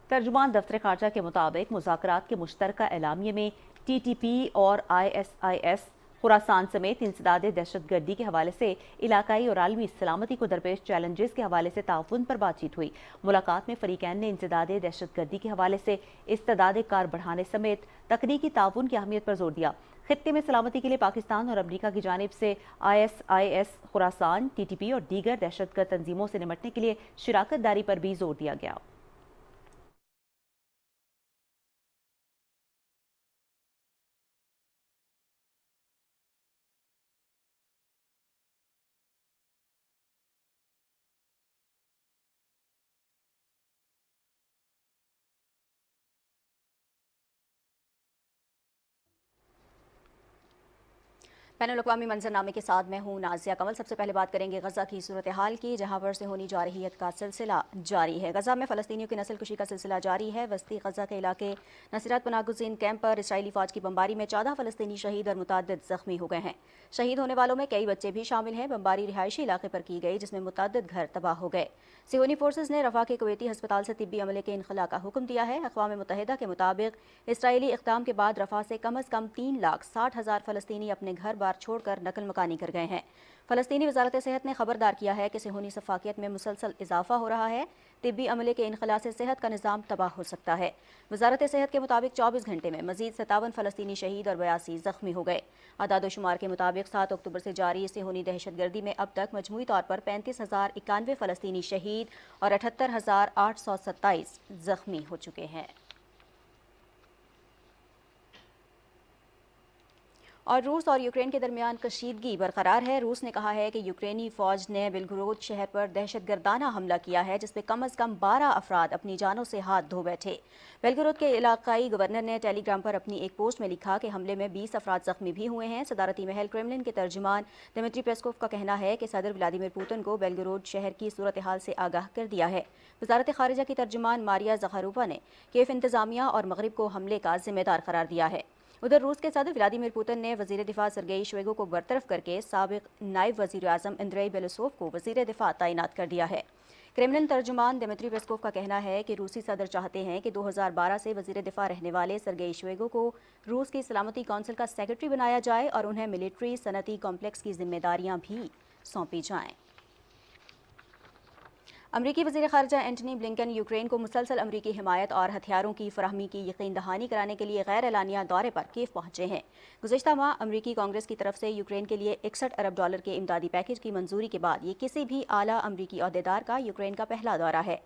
तर्जुमान दफ्तर खारजा के मुताबिक मुज़ाकरात के मुश्तरका एलामिये में TTP और ISIS खुरासान समेत इंसदाद दहशतगर्दी के हवाले से इलाकाई और आलमी सलामती को दरपेश चैलेंजेस के हवाले से ताउन पर बातचीत हुई। मुलाकात में फरीकैन ने इंसदाद दहशतगर्दी के हवाले से इस्तेदाद कार बढ़ाने समेत तकनीकी ताउन की अहमियत पर जोर दिया। खित्ते में सलामती के लिए पाकिस्तान और अमरीका की जानिब से ISIS खुरासान, TTP और दीगर दहशतगर्द तंजीमों से निमटने के लिए शिराकत दारी पर भी जोर दिया गया। बैनुल-अक़वामी मंजरनामे के साथ मैं हूँ नाज़िया कमल। सबसे पहले बात करेंगे गज़ा की सूरत हाल की, जहाँ पर से होनी जा रही है का सिलसिला जारी है। गज़ा में फ़लस्तीनियों की नस्ल कुशी का सिलसिला जारी है। वस्ती गज़ा के इलाके नसीरत पनाहगुज़ीन कैंप पर इसराइली फ़ौज की बमबारी में 14 फ़लस्तीनी शहीद और मुतअद्दिद ज़ख्मी हो गए हैं। शहीद होने वालों में कई बच्चे भी शामिल हैं। बमबारी रिहायशी इलाके पर की गई, जिसमें मुतअद्दिद घर तबाह हो गए। सियोनी फोर्सेज ने रफ़ा के कुवैती हस्पताल से तिब्बी अमले के इनखला का हुक्म दिया है। अक़वाम मुत्तहिदा के मुताबिक इसराइली इक़दाम के बाद रफ़ा से कम अज़ कम 3,60,000 फ़लस्तीनी अपने घर बार छोड़कर नकल मकानी कर गए हैं। फ़लस्तीनी वज़ारत सेहत ने खबरदार किया है कि सिहोनी सफाकियत में मुसलसल इजाफा हो रहा है। तिब्बी अमले के इनखला से सेहत का निज़ाम तबाह हो सकता है। वज़ारत सेहत के मुताबिक 24 घंटे में मज़ीद 57 फ़लस्तीनी शहीद और 82 ज़ख्मी हो गए। आदाद शुमार के मुताबिक 7 अक्टूबर से जारी सिहोनी दहशतगर्दी में अब तक मजमूई तौर पर 35,091 फ़लस्तीनी शहीद और 78,827 ज़ख्मी हो चुके हैं। और रूस और यूक्रेन के दरमियान कशीदगी बरकरार है। रूस ने कहा है कि यूक्रेनी फ़ौज ने बेलगोरोद शहर पर दहशतगर्दाना हमला किया है, जिसमें कम अज़ कम 12 अफराद अपनी जानों से हाथ धो बैठे। बेलगोरोद के इलाकाई गवर्नर ने टेलीग्राम पर अपनी एक पोस्ट में लिखा कि हमले में 20 अफराद ज़ख्मी भी हुए हैं। सदारती महल क्रेमलिन के तर्जुमान दिमित्री पेस्कोव का कहना है कि सदर व्लादिमीर पुतिन को बेलगोरोद शहर की सूरत हाल से आगाह कर दिया है। वज़ारत ख़ारिजा की तर्जुमान मारिया ज़खारोवा ने कीव इंतज़ामिया और मगरिब को हमले का जिम्मेदार करार दिया है। उधर रूस के सदर व्लादिमीर पुतिन ने वज़ीर दिफा सरगेई शोइगु को बरतरफ करके साबिक नायब वज़ीर आज़म अंद्रेई बेलोसोव को वज़ीर दिफा तैनात कर दिया है। क्रेमलिन तर्जुमान दिमित्री पेस्कोव का कहना है कि रूसी सदर चाहते हैं कि 2012 से वज़ीर दिफा रहने वाले सरगेई शोइगु को रूस की सलामती कौंसिल का सेक्रेटरी बनाया जाए और उन्हें मिलिट्री सनती कॉम्प्लेक्स की जिम्मेदारियां भी सौंपी जाएं। अमरीकी वज़ीर ख़ारिजा एंटनी ब्लिंकन यूक्रेन को मुसलसल अमरीकी हिमायत और हथियारों की फराहमी की यकीन दहानी कराने के लिए गैर एलानिया दौरे पर कीव पहुंचे हैं। गुज़िश्ता माह अमरीकी कांग्रेस की तरफ से यूक्रेन के लिए 61 अरब डॉलर के इमदादी पैकेज की मंजूरी के बाद ये किसी भी आला अमरीकी अहदेदार का यूक्रेन का पहला दौरा है।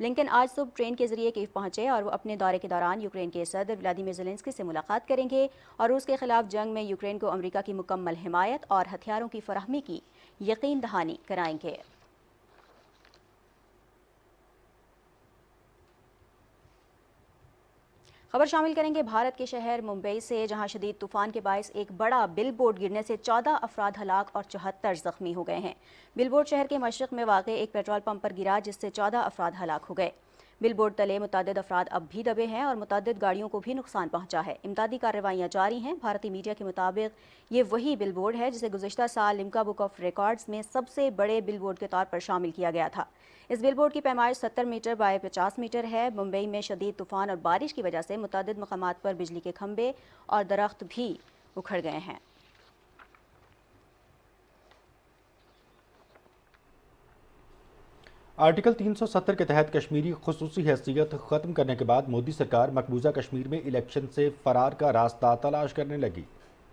ब्लिंकन आज सुबह ट्रेन के जरिए कीव पहुंचे और वो अपने दौरे के दौरान यूक्रेन के सदर व्लादिमीर ज़ेलेंस्की से मुलाकात करेंगे और रूस के खिलाफ जंग में यूक्रेन को अमरीका की मुकम्मल हिमायत और हथियारों की फराहमी की यकीन दहानी कराएंगे। خبر شامل کریں گے بھارت کے شہر ممبئی سے، جہاں شدید طوفان کے باعث ایک بڑا بل بورڈ گرنے سے 14 افراد ہلاک اور 74 زخمی ہو گئے ہیں۔ بل بورڈ شہر کے مشرق میں واقع ایک پیٹرول پمپ پر گرا، جس سے 14 افراد ہلاک ہو گئے۔ بل بورڈ تلے متعدد افراد اب بھی دبے ہیں اور متعدد گاڑیوں کو بھی نقصان پہنچا ہے۔ امدادی کارروائیاں جاری ہیں۔ بھارتی میڈیا کے مطابق یہ وہی بل بورڈ ہے جسے گزشتہ سال لمکا بک آف ریکارڈز میں سب سے بڑے بل بورڈ کے طور پر شامل کیا گیا تھا۔ اس بل بورڈ کی پیمائش 70 میٹر بائی 50 میٹر ہے۔ ممبئی میں شدید طوفان اور بارش کی وجہ سے متعدد مقامات پر بجلی کے کھمبے اور درخت بھی اکھڑ گئے ہیں۔ آرٹیکل 370 کے تحت کشمیری خصوصی حیثیت ختم کرنے کے بعد مودی سرکار مقبوضہ کشمیر میں الیکشن سے فرار کا راستہ تلاش کرنے لگی۔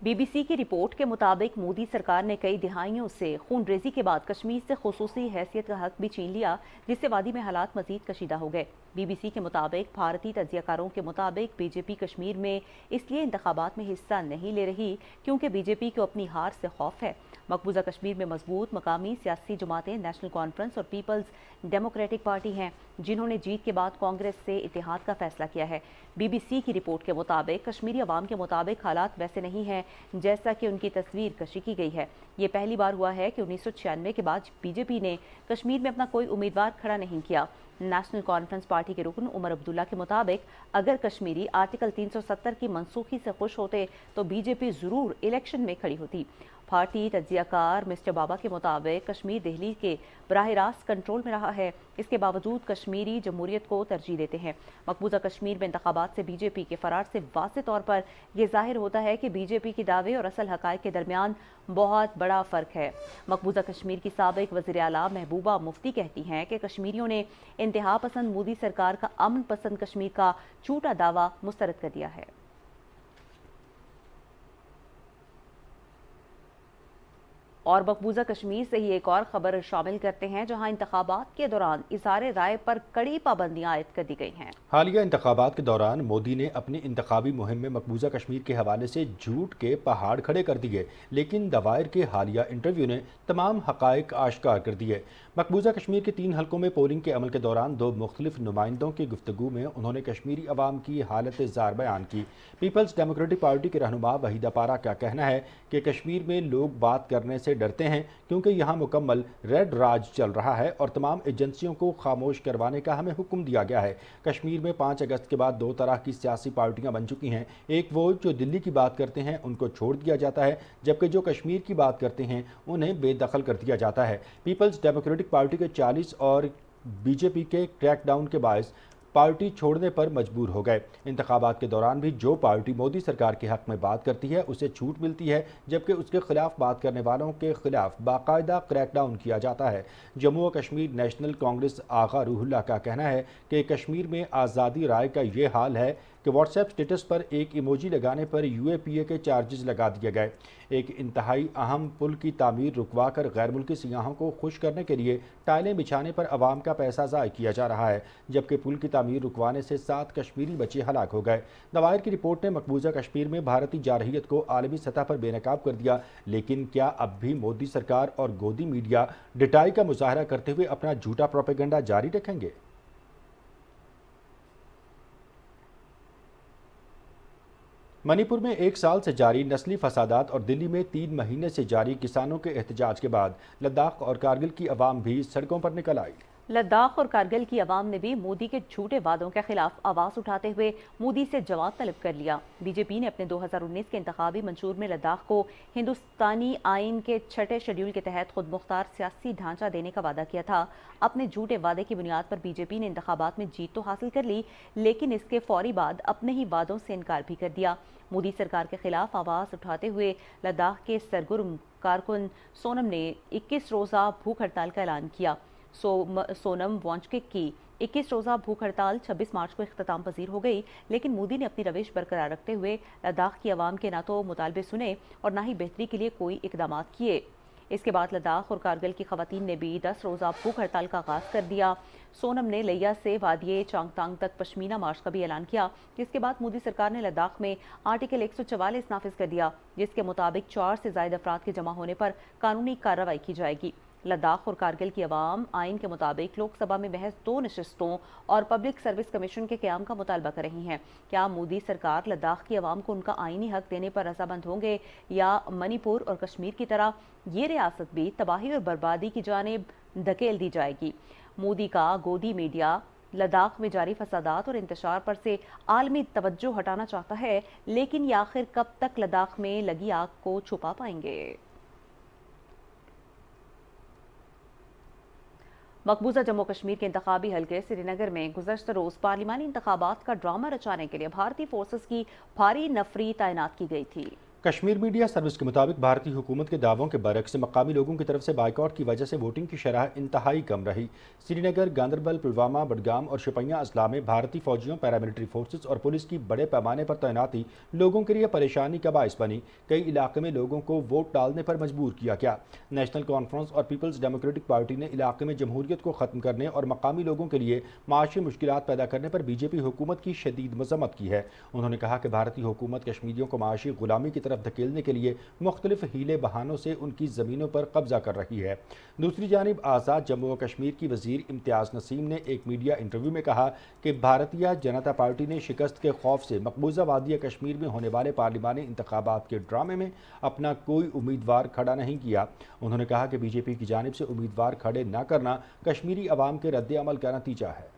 بی بی سی کی رپورٹ کے مطابق مودی سرکار نے کئی دہائیوں سے خون ریزی کے بعد کشمیر سے خصوصی حیثیت کا حق بھی چھین لیا، جس سے وادی میں حالات مزید کشیدہ ہو گئے۔ بی بی سی کے مطابق بھارتی تجزیہ کاروں کے مطابق بی جے پی کشمیر میں اس لیے انتخابات میں حصہ نہیں لے رہی کیونکہ بی جے پی کو اپنی ہار سے خوف ہے۔ مقبوضہ کشمیر میں مضبوط مقامی سیاسی جماعتیں نیشنل کانفرنس اور پیپلز ڈیموکریٹک پارٹی ہیں، جنہوں نے جیت کے بعد کانگریس سے اتحاد کا فیصلہ کیا ہے۔ بی بی سی کی رپورٹ کے مطابق کشمیری عوام کے مطابق حالات ویسے نہیں ہیں جیسا کہ ان کی تصویر کشی کی گئی ہے۔ یہ پہلی بار ہوا ہے کہ 1996 کے بعد بی جے پی نے کشمیر میں اپنا کوئی امیدوار کھڑا نہیں کیا۔ نیشنل کانفرنس پارٹی کے رکن عمر عبداللہ کے مطابق اگر کشمیری آرٹیکل 370 کی منسوخی سے خوش ہوتے تو بی جے پی ضرور الیکشن میں کھڑی ہوتی۔ بھارتی تجزیہ کار مسٹر بابا کے مطابق کشمیر دہلی کے براہ راست کنٹرول میں رہا ہے، اس کے باوجود کشمیری جمہوریت کو ترجیح دیتے ہیں۔ مقبوضہ کشمیر میں انتخابات سے بی جے پی کے فرار سے واضح طور پر یہ ظاہر ہوتا ہے کہ بی جے پی کے دعوے اور اصل حقائق کے درمیان بہت بڑا فرق ہے۔ مقبوضہ کشمیر کی سابق وزیر اعلیٰ محبوبہ مفتی کہتی ہیں کہ کشمیریوں نے انتہا پسند مودی سرکار کا امن پسند کشمیر کا جھوٹا دعویٰ مسترد کر دیا ہے۔ اور مقبوضہ کشمیر سے ہی ایک اور خبر شامل کرتے ہیں، جہاں انتخابات کے دوران اظہار رائے پر کڑی پابندیاں عائد کر دی گئی ہیں۔ حالیہ انتخابات کے دوران مودی نے اپنی انتخابی مہم میں مقبوضہ کشمیر کے حوالے سے جھوٹ کے پہاڑ کھڑے کر دیے، لیکن دوائر کے حالیہ انٹرویو نے تمام حقائق آشکار کر دیے۔ مقبوضہ کشمیر کے 3 حلقوں میں پولنگ کے عمل کے دوران 2 مختلف نمائندوں کی گفتگو میں انہوں نے کشمیری عوام کی حالت زار بیان کی۔ پیپلز ڈیموکریٹک پارٹی کے رہنما وحیدہ پارہ کا کہنا ہے کہ کشمیر میں لوگ بات کرنے سے ڈرتے ہیں کیونکہ یہاں مکمل ریڈ راج چل رہا ہے اور تمام ایجنسیوں کو خاموش کروانے کا ہمیں حکم دیا گیا ہے۔ کشمیر میں 5 اگست کے بعد 2 طرح کی سیاسی پارٹیاں بن چکی ہیں، ایک وہ جو دلی کی بات کرتے ہیں ان کو چھوڑ دیا جاتا ہے، جبکہ جو کشمیر کی بات کرتے ہیں انہیں بے دخل کر دیا جاتا ہے۔ پیپلز ڈیموکریٹک پارٹی کے 40 اور بی جے پی کے کریک ڈاؤن کے باعث پارٹی چھوڑنے پر مجبور ہو گئے۔ انتخابات کے دوران بھی جو پارٹی مودی سرکار کے حق میں بات کرتی ہے اسے چھوٹ ملتی ہے، جبکہ اس کے خلاف بات کرنے والوں کے خلاف باقاعدہ کریک ڈاؤن کیا جاتا ہے۔ جموں و کشمیر نیشنل کانگریس آغا روح اللہ کا کہنا ہے کہ کشمیر میں آزادی رائے کا یہ حال ہے کہ واٹس ایپ سٹیٹس پر ایک ایموجی لگانے پر یو اے پی اے کے چارجز لگا دیے گئے۔ ایک انتہائی اہم پل کی تعمیر رکوا کر غیر ملکی سیاحوں کو خوش کرنے کے لیے ٹائلیں بچھانے پر عوام کا پیسہ ضائع کیا جا رہا ہے، جبکہ پل کی تعمیر رکوانے سے 7 کشمیری بچے ہلاک ہو گئے۔ دوائر کی رپورٹ نے مقبوضہ کشمیر میں بھارتی جارحیت کو عالمی سطح پر بے نقاب کر دیا، لیکن کیا اب بھی مودی سرکار اور گودی میڈیا ڈٹائی کا مظاہرہ کرتے ہوئے اپنا جھوٹا پروپیگنڈا جاری رکھیں گے؟ منی پور میں 1 سال سے جاری نسلی فسادات اور دلی میں 3 مہینے سے جاری کسانوں کے احتجاج کے بعد لداخ اور کارگل کی عوام بھی سڑکوں پر نکل آئی۔ لداخ اور کارگل کی عوام نے بھی مودی کے جھوٹے وعدوں کے خلاف آواز اٹھاتے ہوئے مودی سے جواب طلب کر لیا۔ بی جے پی نے اپنے 2019 کے انتخابی منشور میں لداخ کو ہندوستانی آئین کے 6 شیڈول کے تحت خود مختار سیاسی ڈھانچہ دینے کا وعدہ کیا تھا۔ اپنے جھوٹے وعدے کی بنیاد پر بی جے پی نے انتخابات میں جیت تو حاصل کر لی، لیکن اس کے فوری بعد اپنے ہی وعدوں سے انکار بھی کر دیا۔ مودی سرکار کے خلاف آواز اٹھاتے ہوئے لداخ کے سرگرم کارکن سونم نے 21 روزہ بھوک ہڑتال کا اعلان کیا۔ سونم وانچکک کی 21 روزہ بھوک ہڑتال 26 مارچ کو اختتام پذیر ہو گئی، لیکن مودی نے اپنی روش برقرار رکھتے ہوئے لداخ کی عوام کے نہ تو مطالبے سنے اور نہ ہی بہتری کے لیے کوئی اقدامات کیے۔ اس کے بعد لداخ اور کارگل کی خواتین نے بھی 10 روزہ بھوک ہڑتال کا آغاز کر دیا۔ سونم نے لیا سے وادی چانگتانگ تک پشمینہ مارچ کا بھی اعلان کیا، جس کے بعد مودی سرکار نے لداخ میں آرٹیکل 144 نافذ کر دیا، جس کے مطابق 4 سے زائد افراد کے جمع ہونے پر قانونی کارروائی کی جائے گی۔ لداخ اور کارگل کی عوام آئین کے مطابق لوک سبھا میں محض 2 نشستوں اور پبلک سروس کمیشن کے قیام کا مطالبہ کر رہی ہیں۔ کیا مودی سرکار لداخ کی عوام کو ان کا آئینی حق دینے پر رضامند ہوں گے یا منی پور اور کشمیر کی طرح یہ ریاست بھی تباہی اور بربادی کی جانب دھکیل دی جائے گی؟ مودی کا گودی میڈیا لداخ میں جاری فسادات اور انتشار پر سے عالمی توجہ ہٹانا چاہتا ہے، لیکن یہ آخر کب تک لداخ میں لگی آگ کو چھپا پائیں گے؟ مقبوضہ جموں کشمیر کے انتخابی حلقے سری نگر میں گزشتہ روز پارلیمانی انتخابات کا ڈرامہ رچانے کے لیے بھارتی فورسز کی بھاری نفری تعینات کی گئی تھی۔ کشمیر میڈیا سروس کے مطابق بھارتی حکومت کے دعووں کے برعکس مقامی لوگوں کی طرف سے بائیکاٹ کی وجہ سے ووٹنگ کی شرح انتہائی کم رہی۔ سری نگر، گاندربل، پلوامہ، بڈگام اور شوپیاں اضلاع میں بھارتی فوجیوں، پیراملٹری فورسز اور پولیس کی بڑے پیمانے پر تعیناتی لوگوں کے لیے پریشانی کا باعث بنی۔ کئی علاقے میں لوگوں کو ووٹ ڈالنے پر مجبور کیا گیا۔ نیشنل کانفرنس اور پیپلز ڈیموکریٹک پارٹی نے علاقے میں جمہوریت کو ختم کرنے اور مقامی لوگوں کے لیے معاشی مشکلات پیدا کرنے پر بی جے پی حکومت کی شدید مذمت کی ہے۔ انہوں نے کہا کہ بھارتی حکومت کشمیریوں کو معاشی غلامی کی طرف دھکیلنے کے لیے مختلف ہیلے بہانوں سے ان کی زمینوں پر قبضہ کر رہی ہے۔ دوسری جانب آزاد جموں و کشمیر کی وزیر امتیاز نسیم نے ایک میڈیا انٹرویو میں کہا کہ بھارتیہ جنتا پارٹی نے شکست کے خوف سے مقبوضہ وادی کشمیر میں ہونے والے پارلیمانی انتخابات کے ڈرامے میں اپنا کوئی امیدوار کھڑا نہیں کیا۔ انہوں نے کہا کہ بی جے پی کی جانب سے امیدوار کھڑے نہ کرنا کشمیری عوام کے رد عمل کا نتیجہ ہے۔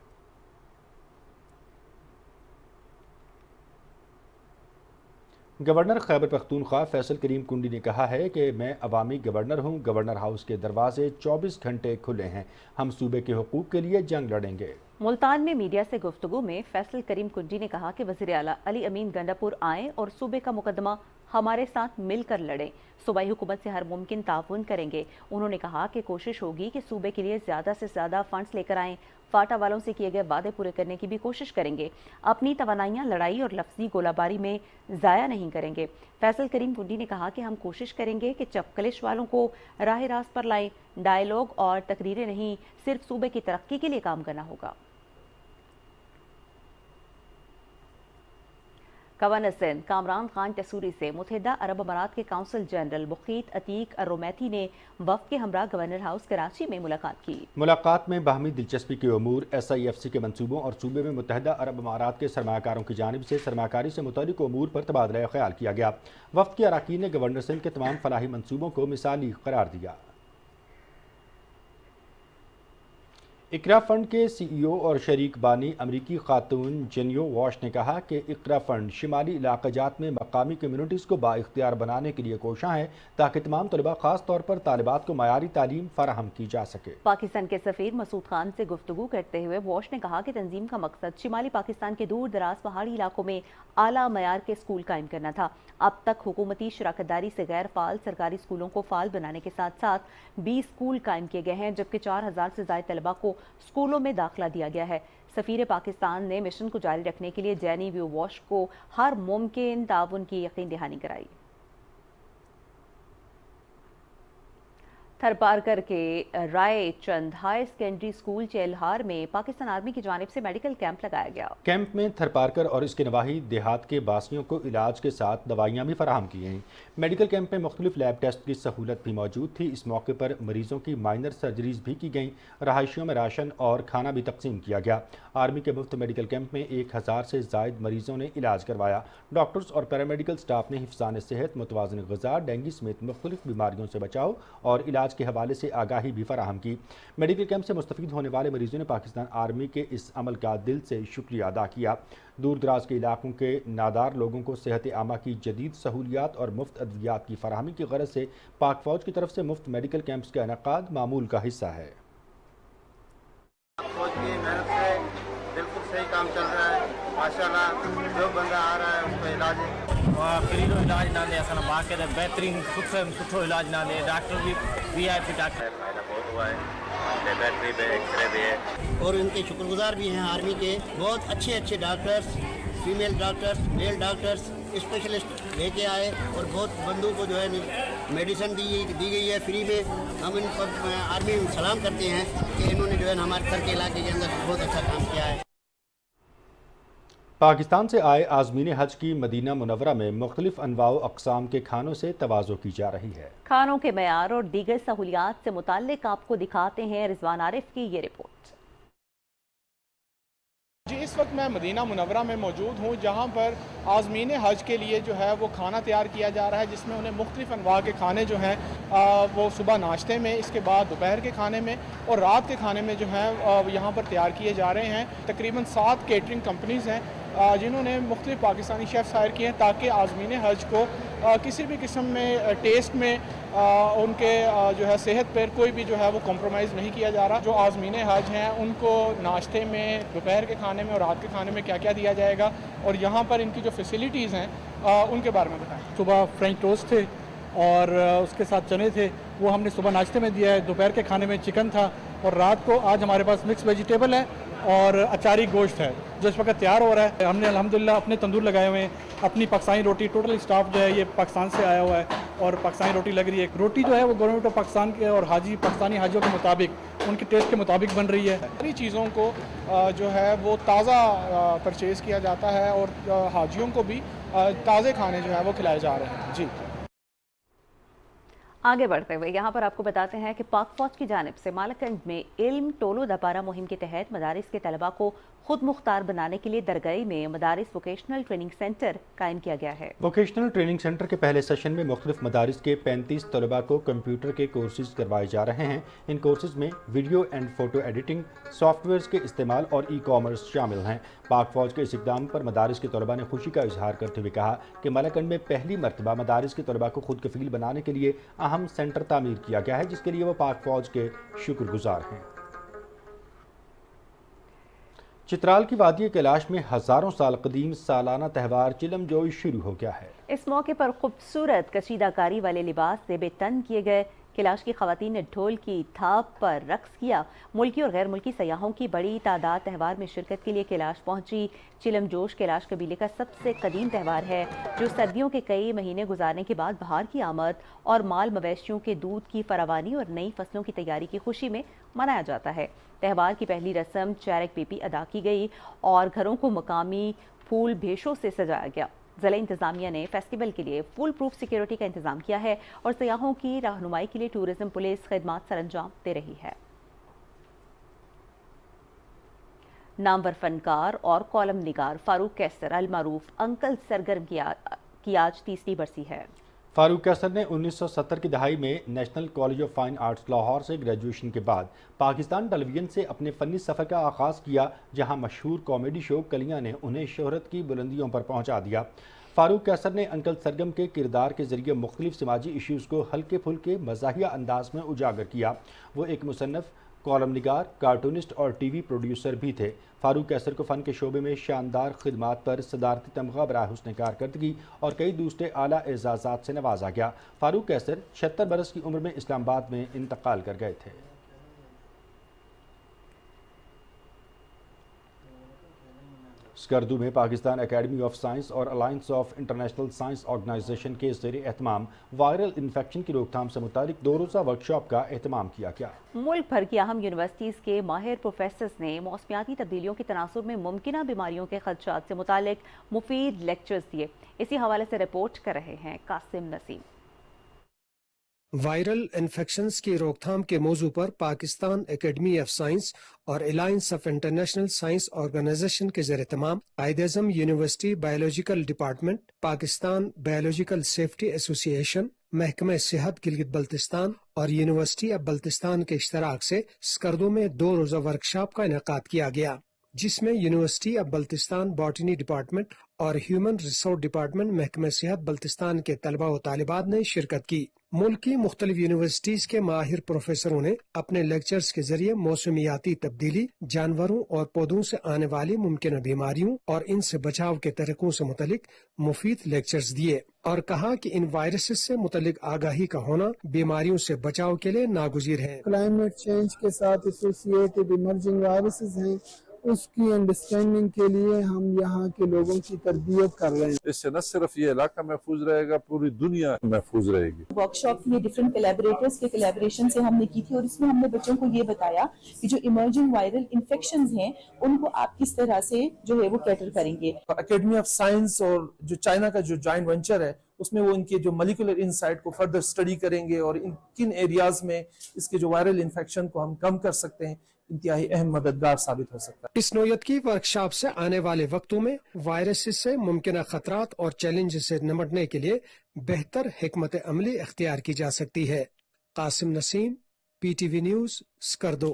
گورنر خیبر پختونخوا فیصل کریم کنڈی نے کہا ہے کہ میں عوامی گورنر ہوں، گورنر ہاؤس کے دروازے 24 گھنٹے کھلے ہیں، ہم صوبے کے حقوق کے لیے جنگ لڑیں گے۔ ملتان میں میڈیا سے گفتگو میں فیصل کریم کنڈی نے کہا کہ وزیر اعلیٰ علی امین گنڈا پور آئیں اور صوبے کا مقدمہ ہمارے ساتھ مل کر لڑیں، صوبائی حکومت سے ہر ممکن تعاون کریں گے۔ انہوں نے کہا کہ کوشش ہوگی کہ صوبے کے لیے زیادہ سے زیادہ فنڈز لے کر آئیں، فاٹا والوں سے کیے گئے وعدے پورے کرنے کی بھی کوشش کریں گے، اپنی توانائیاں لڑائی اور لفظی گولہ باری میں ضائع نہیں کریں گے۔ فیصل کریم کنڈی نے کہا کہ ہم کوشش کریں گے کہ چپکلش والوں کو راہ راست پر لائیں، ڈائیلاگ اور تقریریں نہیں، صرف صوبے کی ترقی کے لیے کام کرنا ہوگا۔ گورنر سندھ کامران خان ٹسوری سے متحدہ عرب امارات کے کونسل جنرل مقیت عتیق الرومیتی نے وفد کے ہمراہ گورنر ہاؤس کراچی میں ملاقات کی۔ ملاقات میں باہمی دلچسپی کے امور، SIFC کے منصوبوں اور صوبے میں متحدہ عرب امارات کے سرمایہ کاروں کی جانب سے سرمایہ کاری سے متعلق امور پر تبادلہ خیال کیا گیا۔ وفد کے اراکین نے گورنر سندھ کے تمام فلاحی منصوبوں کو مثالی قرار دیا۔ اقرا فنڈ کے CEO اور شریک بانی امریکی خاتون جنیو واش نے کہا کہ اقرا فنڈ شمالی علاقہ جات میں مقامی کمیونٹیز کو بااختیار بنانے کے لیے کوشاں ہے تاکہ تمام طلباء خاص طور پر طالبات کو معیاری تعلیم فراہم کی جا سکے۔ پاکستان کے سفیر مسعود خان سے گفتگو کرتے ہوئے واش نے کہا کہ تنظیم کا مقصد شمالی پاکستان کے دور دراز پہاڑی علاقوں میں اعلیٰ معیار کے اسکول قائم کرنا تھا۔ اب تک حکومتی شراکت داری سے غیر فعال سرکاری اسکولوں کو فعال بنانے کے ساتھ ساتھ 20 اسکول قائم کیے گئے ہیں، جبکہ 4000 سے زائد طلباء کو اسکولوں میں داخلہ دیا گیا ہے۔ سفیر پاکستان نے مشن کو جاری رکھنے کے لیے جینی ویو واش کو ہر ممکن تعاون کی یقین دہانی کرائی۔ تھرپارکر کے رائے چند ہائی سیکنڈری اسکول چیلہار میں پاکستان آرمی کی جانب سے میڈیکل کیمپ لگایا گیا۔ کیمپ میں تھرپارکر اور اس کے نواحی دیہات کے باسیوں کو علاج کے ساتھ دوائیاں بھی فراہم کی گئیں۔ میڈیکل کیمپ میں مختلف لیب ٹیسٹ کی سہولت بھی موجود تھی۔ اس موقع پر مریضوں کی مائنر سرجریز بھی کی گئیں، رہائشیوں میں راشن اور کھانا بھی تقسیم کیا گیا۔ آرمی کے مفت میڈیکل کیمپ میں 1000 سے زائد مریضوں نے علاج کروایا۔ ڈاکٹرز اور پیرامیڈیکل سٹاف نے حفظان صحت، متوازن غذا، ڈینگی سمیت مختلف بیماریوں سے بچاؤ اور علاج کے حوالے سے آگاہی بھی فراہم کی۔ میڈیکل کیمپ سے مستفید ہونے والے مریضوں نے پاکستان آرمی کے اس عمل کا دل سے شکریہ ادا کیا۔ دور دراز کے علاقوں کے نادار لوگوں کو صحت عامہ کی جدید سہولیات اور مفت ادویات کی فراہمی کی غرض سے پاک فوج کی طرف سے مفت میڈیکل کیمپس کا انعقاد معمول کا حصہ ہے۔ فوج کی محنت سے بالکل صحیح کام چل رہا ہے، ماشاءاللہ جو بندہ آ رہا ہے اس کو علاج فری علاج نہ دے، اصل باقی بہترین سٹھو علاج نہ دے، ڈاکٹر بھی VIP ڈاکٹر فائدہ بہت ہوا ہے، لیبارٹری بھی ایکس رے بھی ہے، اور ان کے شکر گزار بھی ہیں آرمی کے۔ بہت اچھے اڈاکٹرس، فیمیل ڈاکٹرس، میل ڈاکٹرس، اسپیشلسٹ لے کے آئے اور بہت بندوں کو جو ہے میڈیسن دی گئی ہے فری میں۔ ہم ان پر آرمی سلام کرتے ہیں کہ انہوں نے جو ہے ہمارے سر کے علاقے کے اندر بہت اچھا کام کیا ہے۔ पाकिस्तान से आए आज़मीन हज की मदीना मुनव्वरा में मुख्तलिफ अनवा व अक़साम के खानों से तवाज़ो की जा रही है। खानों के मयार और दीगर सहूलियात से मुताल्लिक आपको दिखाते हैं रिजवान आरिफ की ये रिपोर्ट। जी, इस वक्त मैं मदीना मुनव्वरा में मौजूद हूँ, जहाँ पर आज़मीन हज के लिए जो है वो खाना तैयार किया जा रहा है, जिसमें उन्हें मुख्तलिफ अनवा के खाने जो हैं वो सुबह नाश्ते में, इसके बाद दोपहर के खाने में और रात के खाने में जो है यहाँ पर तैयार किए जा रहे हैं। तकरीबन 7 केटरिंग कंपनीज़ हैं जिन्होंने मुख्तलिफ पाकिस्तानी शेफ़्स हायर किए हैं ताकि आज़मीन हज को किसी भी किस्म में टेस्ट में उनके जो है सेहत पर कोई भी जो है वो कॉम्प्रोमाइज़ नहीं किया जा रहा। जो आज़मीन हज हैं उनको नाश्ते में, दोपहर के खाने में और रात के खाने में क्या क्या दिया जाएगा और यहाँ पर इनकी जो फैसिलिटीज़ हैं उनके बारे में बताएं। सुबह फ्रेंच टोस्ट थे और उसके साथ चने थे, वो हमने सुबह नाश्ते में दिया है। दोपहर के खाने में चिकन था और रात को आज हमारे पास मिक्स वेजिटेबल है और अचारी गोश्त है जो इस वक्त तैयार हो रहा है। हमने अल्हम्दुलिल्लाह अपने तंदूर लगाए हुए हैं, अपनी पाकिस्तानी रोटी, टोटल स्टाफ जो है ये पाकिस्तान से आया हुआ है और पाकिस्तानी रोटी लग रही है। रोटी जो है वो गवर्नमेंट ऑफ पाकिस्तान के और पाकिस्तानी हाजियों के मुताबिक, उनके टेस्ट के मुताबिक बन रही है। सारी चीज़ों को जो है वो ताज़ा परचेज़ किया जाता है और हाजियों को भी ताज़े खाने जो है वो खिलाए जा रहे हैं। जी, आगे बढ़ते हुए यहाँ पर आपको बताते हैं कि पाक फौज की जानिब से मालकंड में इल्म टोलो दपारा मुहिम के तहत मदारिस के तलबा को खुद मुख्तार बनाने के लिए दरगई में मदारिस वोकेशनल ट्रेनिंग सेंटर कायम किया गया है। वोकेशनल ट्रेनिंग सेंटर के पहले सेशन में मुख्तलिफ मदारिस के 35 तलबा को कंप्यूटर के कोर्सेज करवाए जा रहे हैं। इन कोर्सेज में video and photo editing, software के इस्तेमाल और ई कॉमर्स शामिल हैं। पाक फौज के इस इक़दाम पर मदारिस के तलबा ने खुशी का इजहार करते हुए कहा कि मालाकंड में पहली मरतबा मदारिस के तलबा को खुद कफील बनाने के लिए अहम सेंटर तामीर किया गया है, जिसके लिए वो पाक फौज के शुक्रगुजार हैं। चित्राल की वादी कैलाश में हज़ारों साल कदीम सालाना त्यौहार चिलम जोई शुरू हो गया है। इस मौके पर खूबसूरत कशीदाकारी वाले लिबास ज़ेबे तन किए गए। कैलाश की खवातीन ने ढोल की थाप पर रक्स किया। मुल्की और गैर मुल्की सयाहों की बड़ी तादाद त्यौहार में शिरकत के लिए कैलाश पहुंची। चिलम जोश कैलाश कबीले का सबसे कदीम त्यौहार है जो सर्दियों के कई महीने गुजारने के बाद बहार की आमद और माल मवेशियों के दूध की फरावानी और नई फसलों की तैयारी की खुशी में मनाया जाता है। त्यौहार की पहली रस्म चैरक पीपी अदा की गई और घरों को मकामी फूल भेशों से सजाया गया। ज़िला इंतज़ामिया ने फेस्टिवल के लिए फुल प्रूफ सिक्योरिटी का इंतजाम किया है और सयाहों की रहनुमाई के लिए टूरिज्म पुलिस खिदमत सरंजाम दे रही है। नामवर फनकार और कॉलम निगार फारूक कैसर अल मारूफ अंकल सरगर्म की आज 30वीं बरसी है। फारूक कैसर ने 1970 की दहाई में national college of fine arts Lahore से ग्रेजुएशन के बाद पाकिस्तान टेलीविजन से अपने फ़नी सफ़र का आगाज़ किया, जहां मशहूर कॉमेडी शो कलियां ने उन्हें शोहरत की बुलंदियों पर पहुंचा दिया। फारूक कैसर ने अंकल सरगम के किरदार के ज़रिए मुख्तलिफ समाजी इश्यूज़ को हल्के फुल्के मज़ाहिया अंदाज में उजागर किया। वो एक मुसन्नफ़, कॉलम निगार, कार्टूनिस्ट और टीवी प्रोड्यूसर भी थे। फारूक कैसर को फ़न के शोबे में शानदार खिदमात पर सदारती तमगा बराह हुस्न कारकर्दगी और कई दूसरे आला एजाज़ात से नवाजा गया। फारूक कैसर 76 बरस की उम्र में इस्लामाबाद में इंतकाल कर गए थे। स्कर्दू में पाकिस्तान एकेडमी ऑफ साइंस और alliance of international science organisation के ज़ेरे एहतमाम वायरल इन्फेक्शन की रोकथाम से मुतालिक 2 रोज़ा वर्कशॉप का एहतमाम किया गया। मुल्क भर की अहम यूनिवर्सिटीज़ के माहिर प्रोफेसर्स ने मौसमियाती तब्दीलियों के तनासुर में मुमकिना बीमारियों के खदशात से मुतालिक मुफीद लेक्चर्स दिए। इसी हवाले से रिपोर्ट कर रहे हैं कासिम नसीम। वायरल इन्फेक्शंस की रोकथाम के मौजू पर पाकिस्तान एकेडमी ऑफ साइंस और alliance of international science organisation के ज़ेर-ए-तमाम Quaid-e-Azam university biological department, Pakistan biological safety association, महकमा सेहत गिलगित बल्तिस्तान और यूनिवर्सिटी ऑफ बल्तिस्तान के इश्तराक से स्कर्दू में 2 रोज़ा वर्कशॉप का इनेकाद किया गया, जिसमें university of Baltistan botany department और ह्यूमन रिसोर्स डिपार्टमेंट महकमा सेहत बल्तिस्तान के तलबा व तालिबात ने शिरकत की। मुल्क की मुख्तलिफ यूनिवर्सिटीज के माहिर प्रोफेसरों ने अपने लेक्चर्स के जरिए मौसमियाती तब्दीली, जानवरों और पौधों से आने वाली मुमकिन बीमारियों और इनसे बचाव के तरीकों से मुतलिक मुफीद लेक्चर्स दिए और कहा कि इन वायरसेस से मुतलिक आगाही का होना बीमारियों से बचाव के लिए नागुज़ीर है। क्लाइमेट चेंज के साथ एसोसिएटेड इमर्जिंग वायरसेस हैं اس کی انڈرسٹینڈنگ کے لیے ہم یہاں کے لوگوں کی تربیت کر رہے ہیں. اس سے نہ صرف یہ علاقہ محفوظ رہے گا، پوری دنیا محفوظ رہے گی. ورکشاپ میں ڈفرینٹ کولیبریٹرز کے کولیبریشن سے ہم نے کی تھی، اور اس میں ہم نے بچوں کو یہ بتایا کہ جو ایمرجنگ وائرل انفیکشنز ہیں ان کو آپ کس طرح سے جو ہے وہ کیٹر کریں گے. اکیڈمی آف سائنس اور جو چائنا کا جو جوائنٹ وینچر ہے اس میں وہ ان کے جو مالیکولر انسائٹ کو فردر اسٹڈی کریں گے، اور کن ایریاز میں اس کے جو وائرل انفیکشن کو ہم کم کر سکتے ہیں، انتہائی اہم مددگار ثابت ہو سکتا ہے. اس نوعیت کی ورکشاپ سے آنے والے وقتوں میں وائرس سے ممکنہ خطرات اور چیلنج سے نمٹنے کے لیے بہتر حکمت عملی اختیار کی جا سکتی ہے. Qasim Naseem, P T V news, Skardu.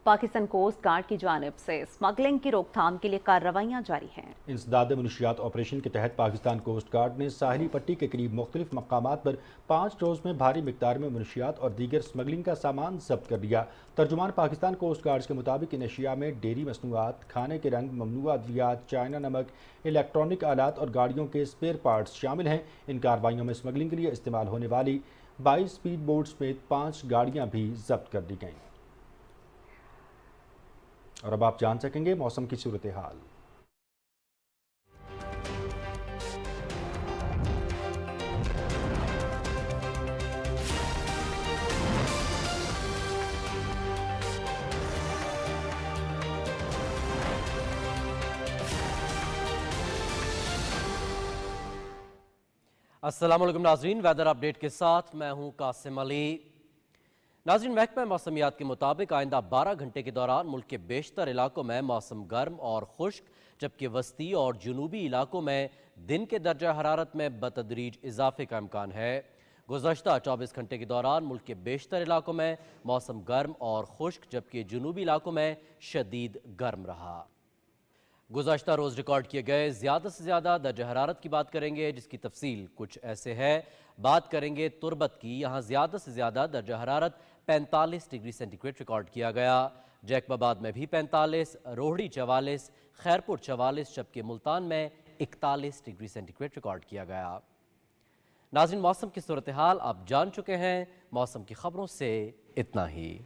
Pakistan coast guard کی جانب سے اسمگلنگ کی روک تھام کے لیے کارروائیاں جاری ہیں. انسداد منشیات آپریشن کے تحت پاکستان کوسٹ گارڈ نے ساحلی پٹی کے قریب مختلف مقامات پر 5 روز میں بھاری مقدار میں منشیات اور دیگر اسمگلنگ کا سامان ضبط کر لیا. ترجمان پاکستان کوسٹ گارڈ کے مطابق ان اشیاء میں ڈیری مصنوعات، کھانے کے رنگ، ممنوعہ ادویات، چائنا نمک، الیکٹرانک آلات اور گاڑیوں کے اسپیئر پارٹس شامل ہیں. ان کارروائیوں میں اسمگلنگ کے لیے استعمال ہونے والی 22 اسپیڈ بوٹ سمیت 5 گاڑیاں بھی ضبط کر لی گئیں. اور اب آپ جان سکیں گے موسم کی صورتحال. السلام علیکم ناظرین، ویدر اپ ڈیٹ کے ساتھ میں ہوں قاسم علی. ناظرین، محکمہ موسمیات کے مطابق آئندہ 12 گھنٹے کے دوران ملک کے بیشتر علاقوں میں موسم گرم اور خشک، جبکہ وسطی اور جنوبی علاقوں میں دن کے درجہ حرارت میں بتدریج اضافے کا امکان ہے. گزشتہ 24 گھنٹے کے دوران ملک کے بیشتر علاقوں میں موسم گرم اور خشک، جبکہ جنوبی علاقوں میں شدید گرم رہا. گزشتہ روز ریکارڈ کیے گئے زیادہ سے زیادہ درجہ حرارت کی بات کریں گے، جس کی تفصیل کچھ ایسے ہے. بات کریں گے تربت کی. یہاں زیادہ سے زیادہ درجہ حرارت 45 ڈگری سینٹی گریڈ ریکارڈ کیا گیا. جیکب آباد میں بھی 45، روہڑی 44، خیرپور 44، جبکہ ملتان میں 41 ڈگری سینٹی گریڈ ریکارڈ کیا گیا. ناظرین، موسم کی صورتحال آپ جان چکے ہیں. موسم کی خبروں سے اتنا ہی.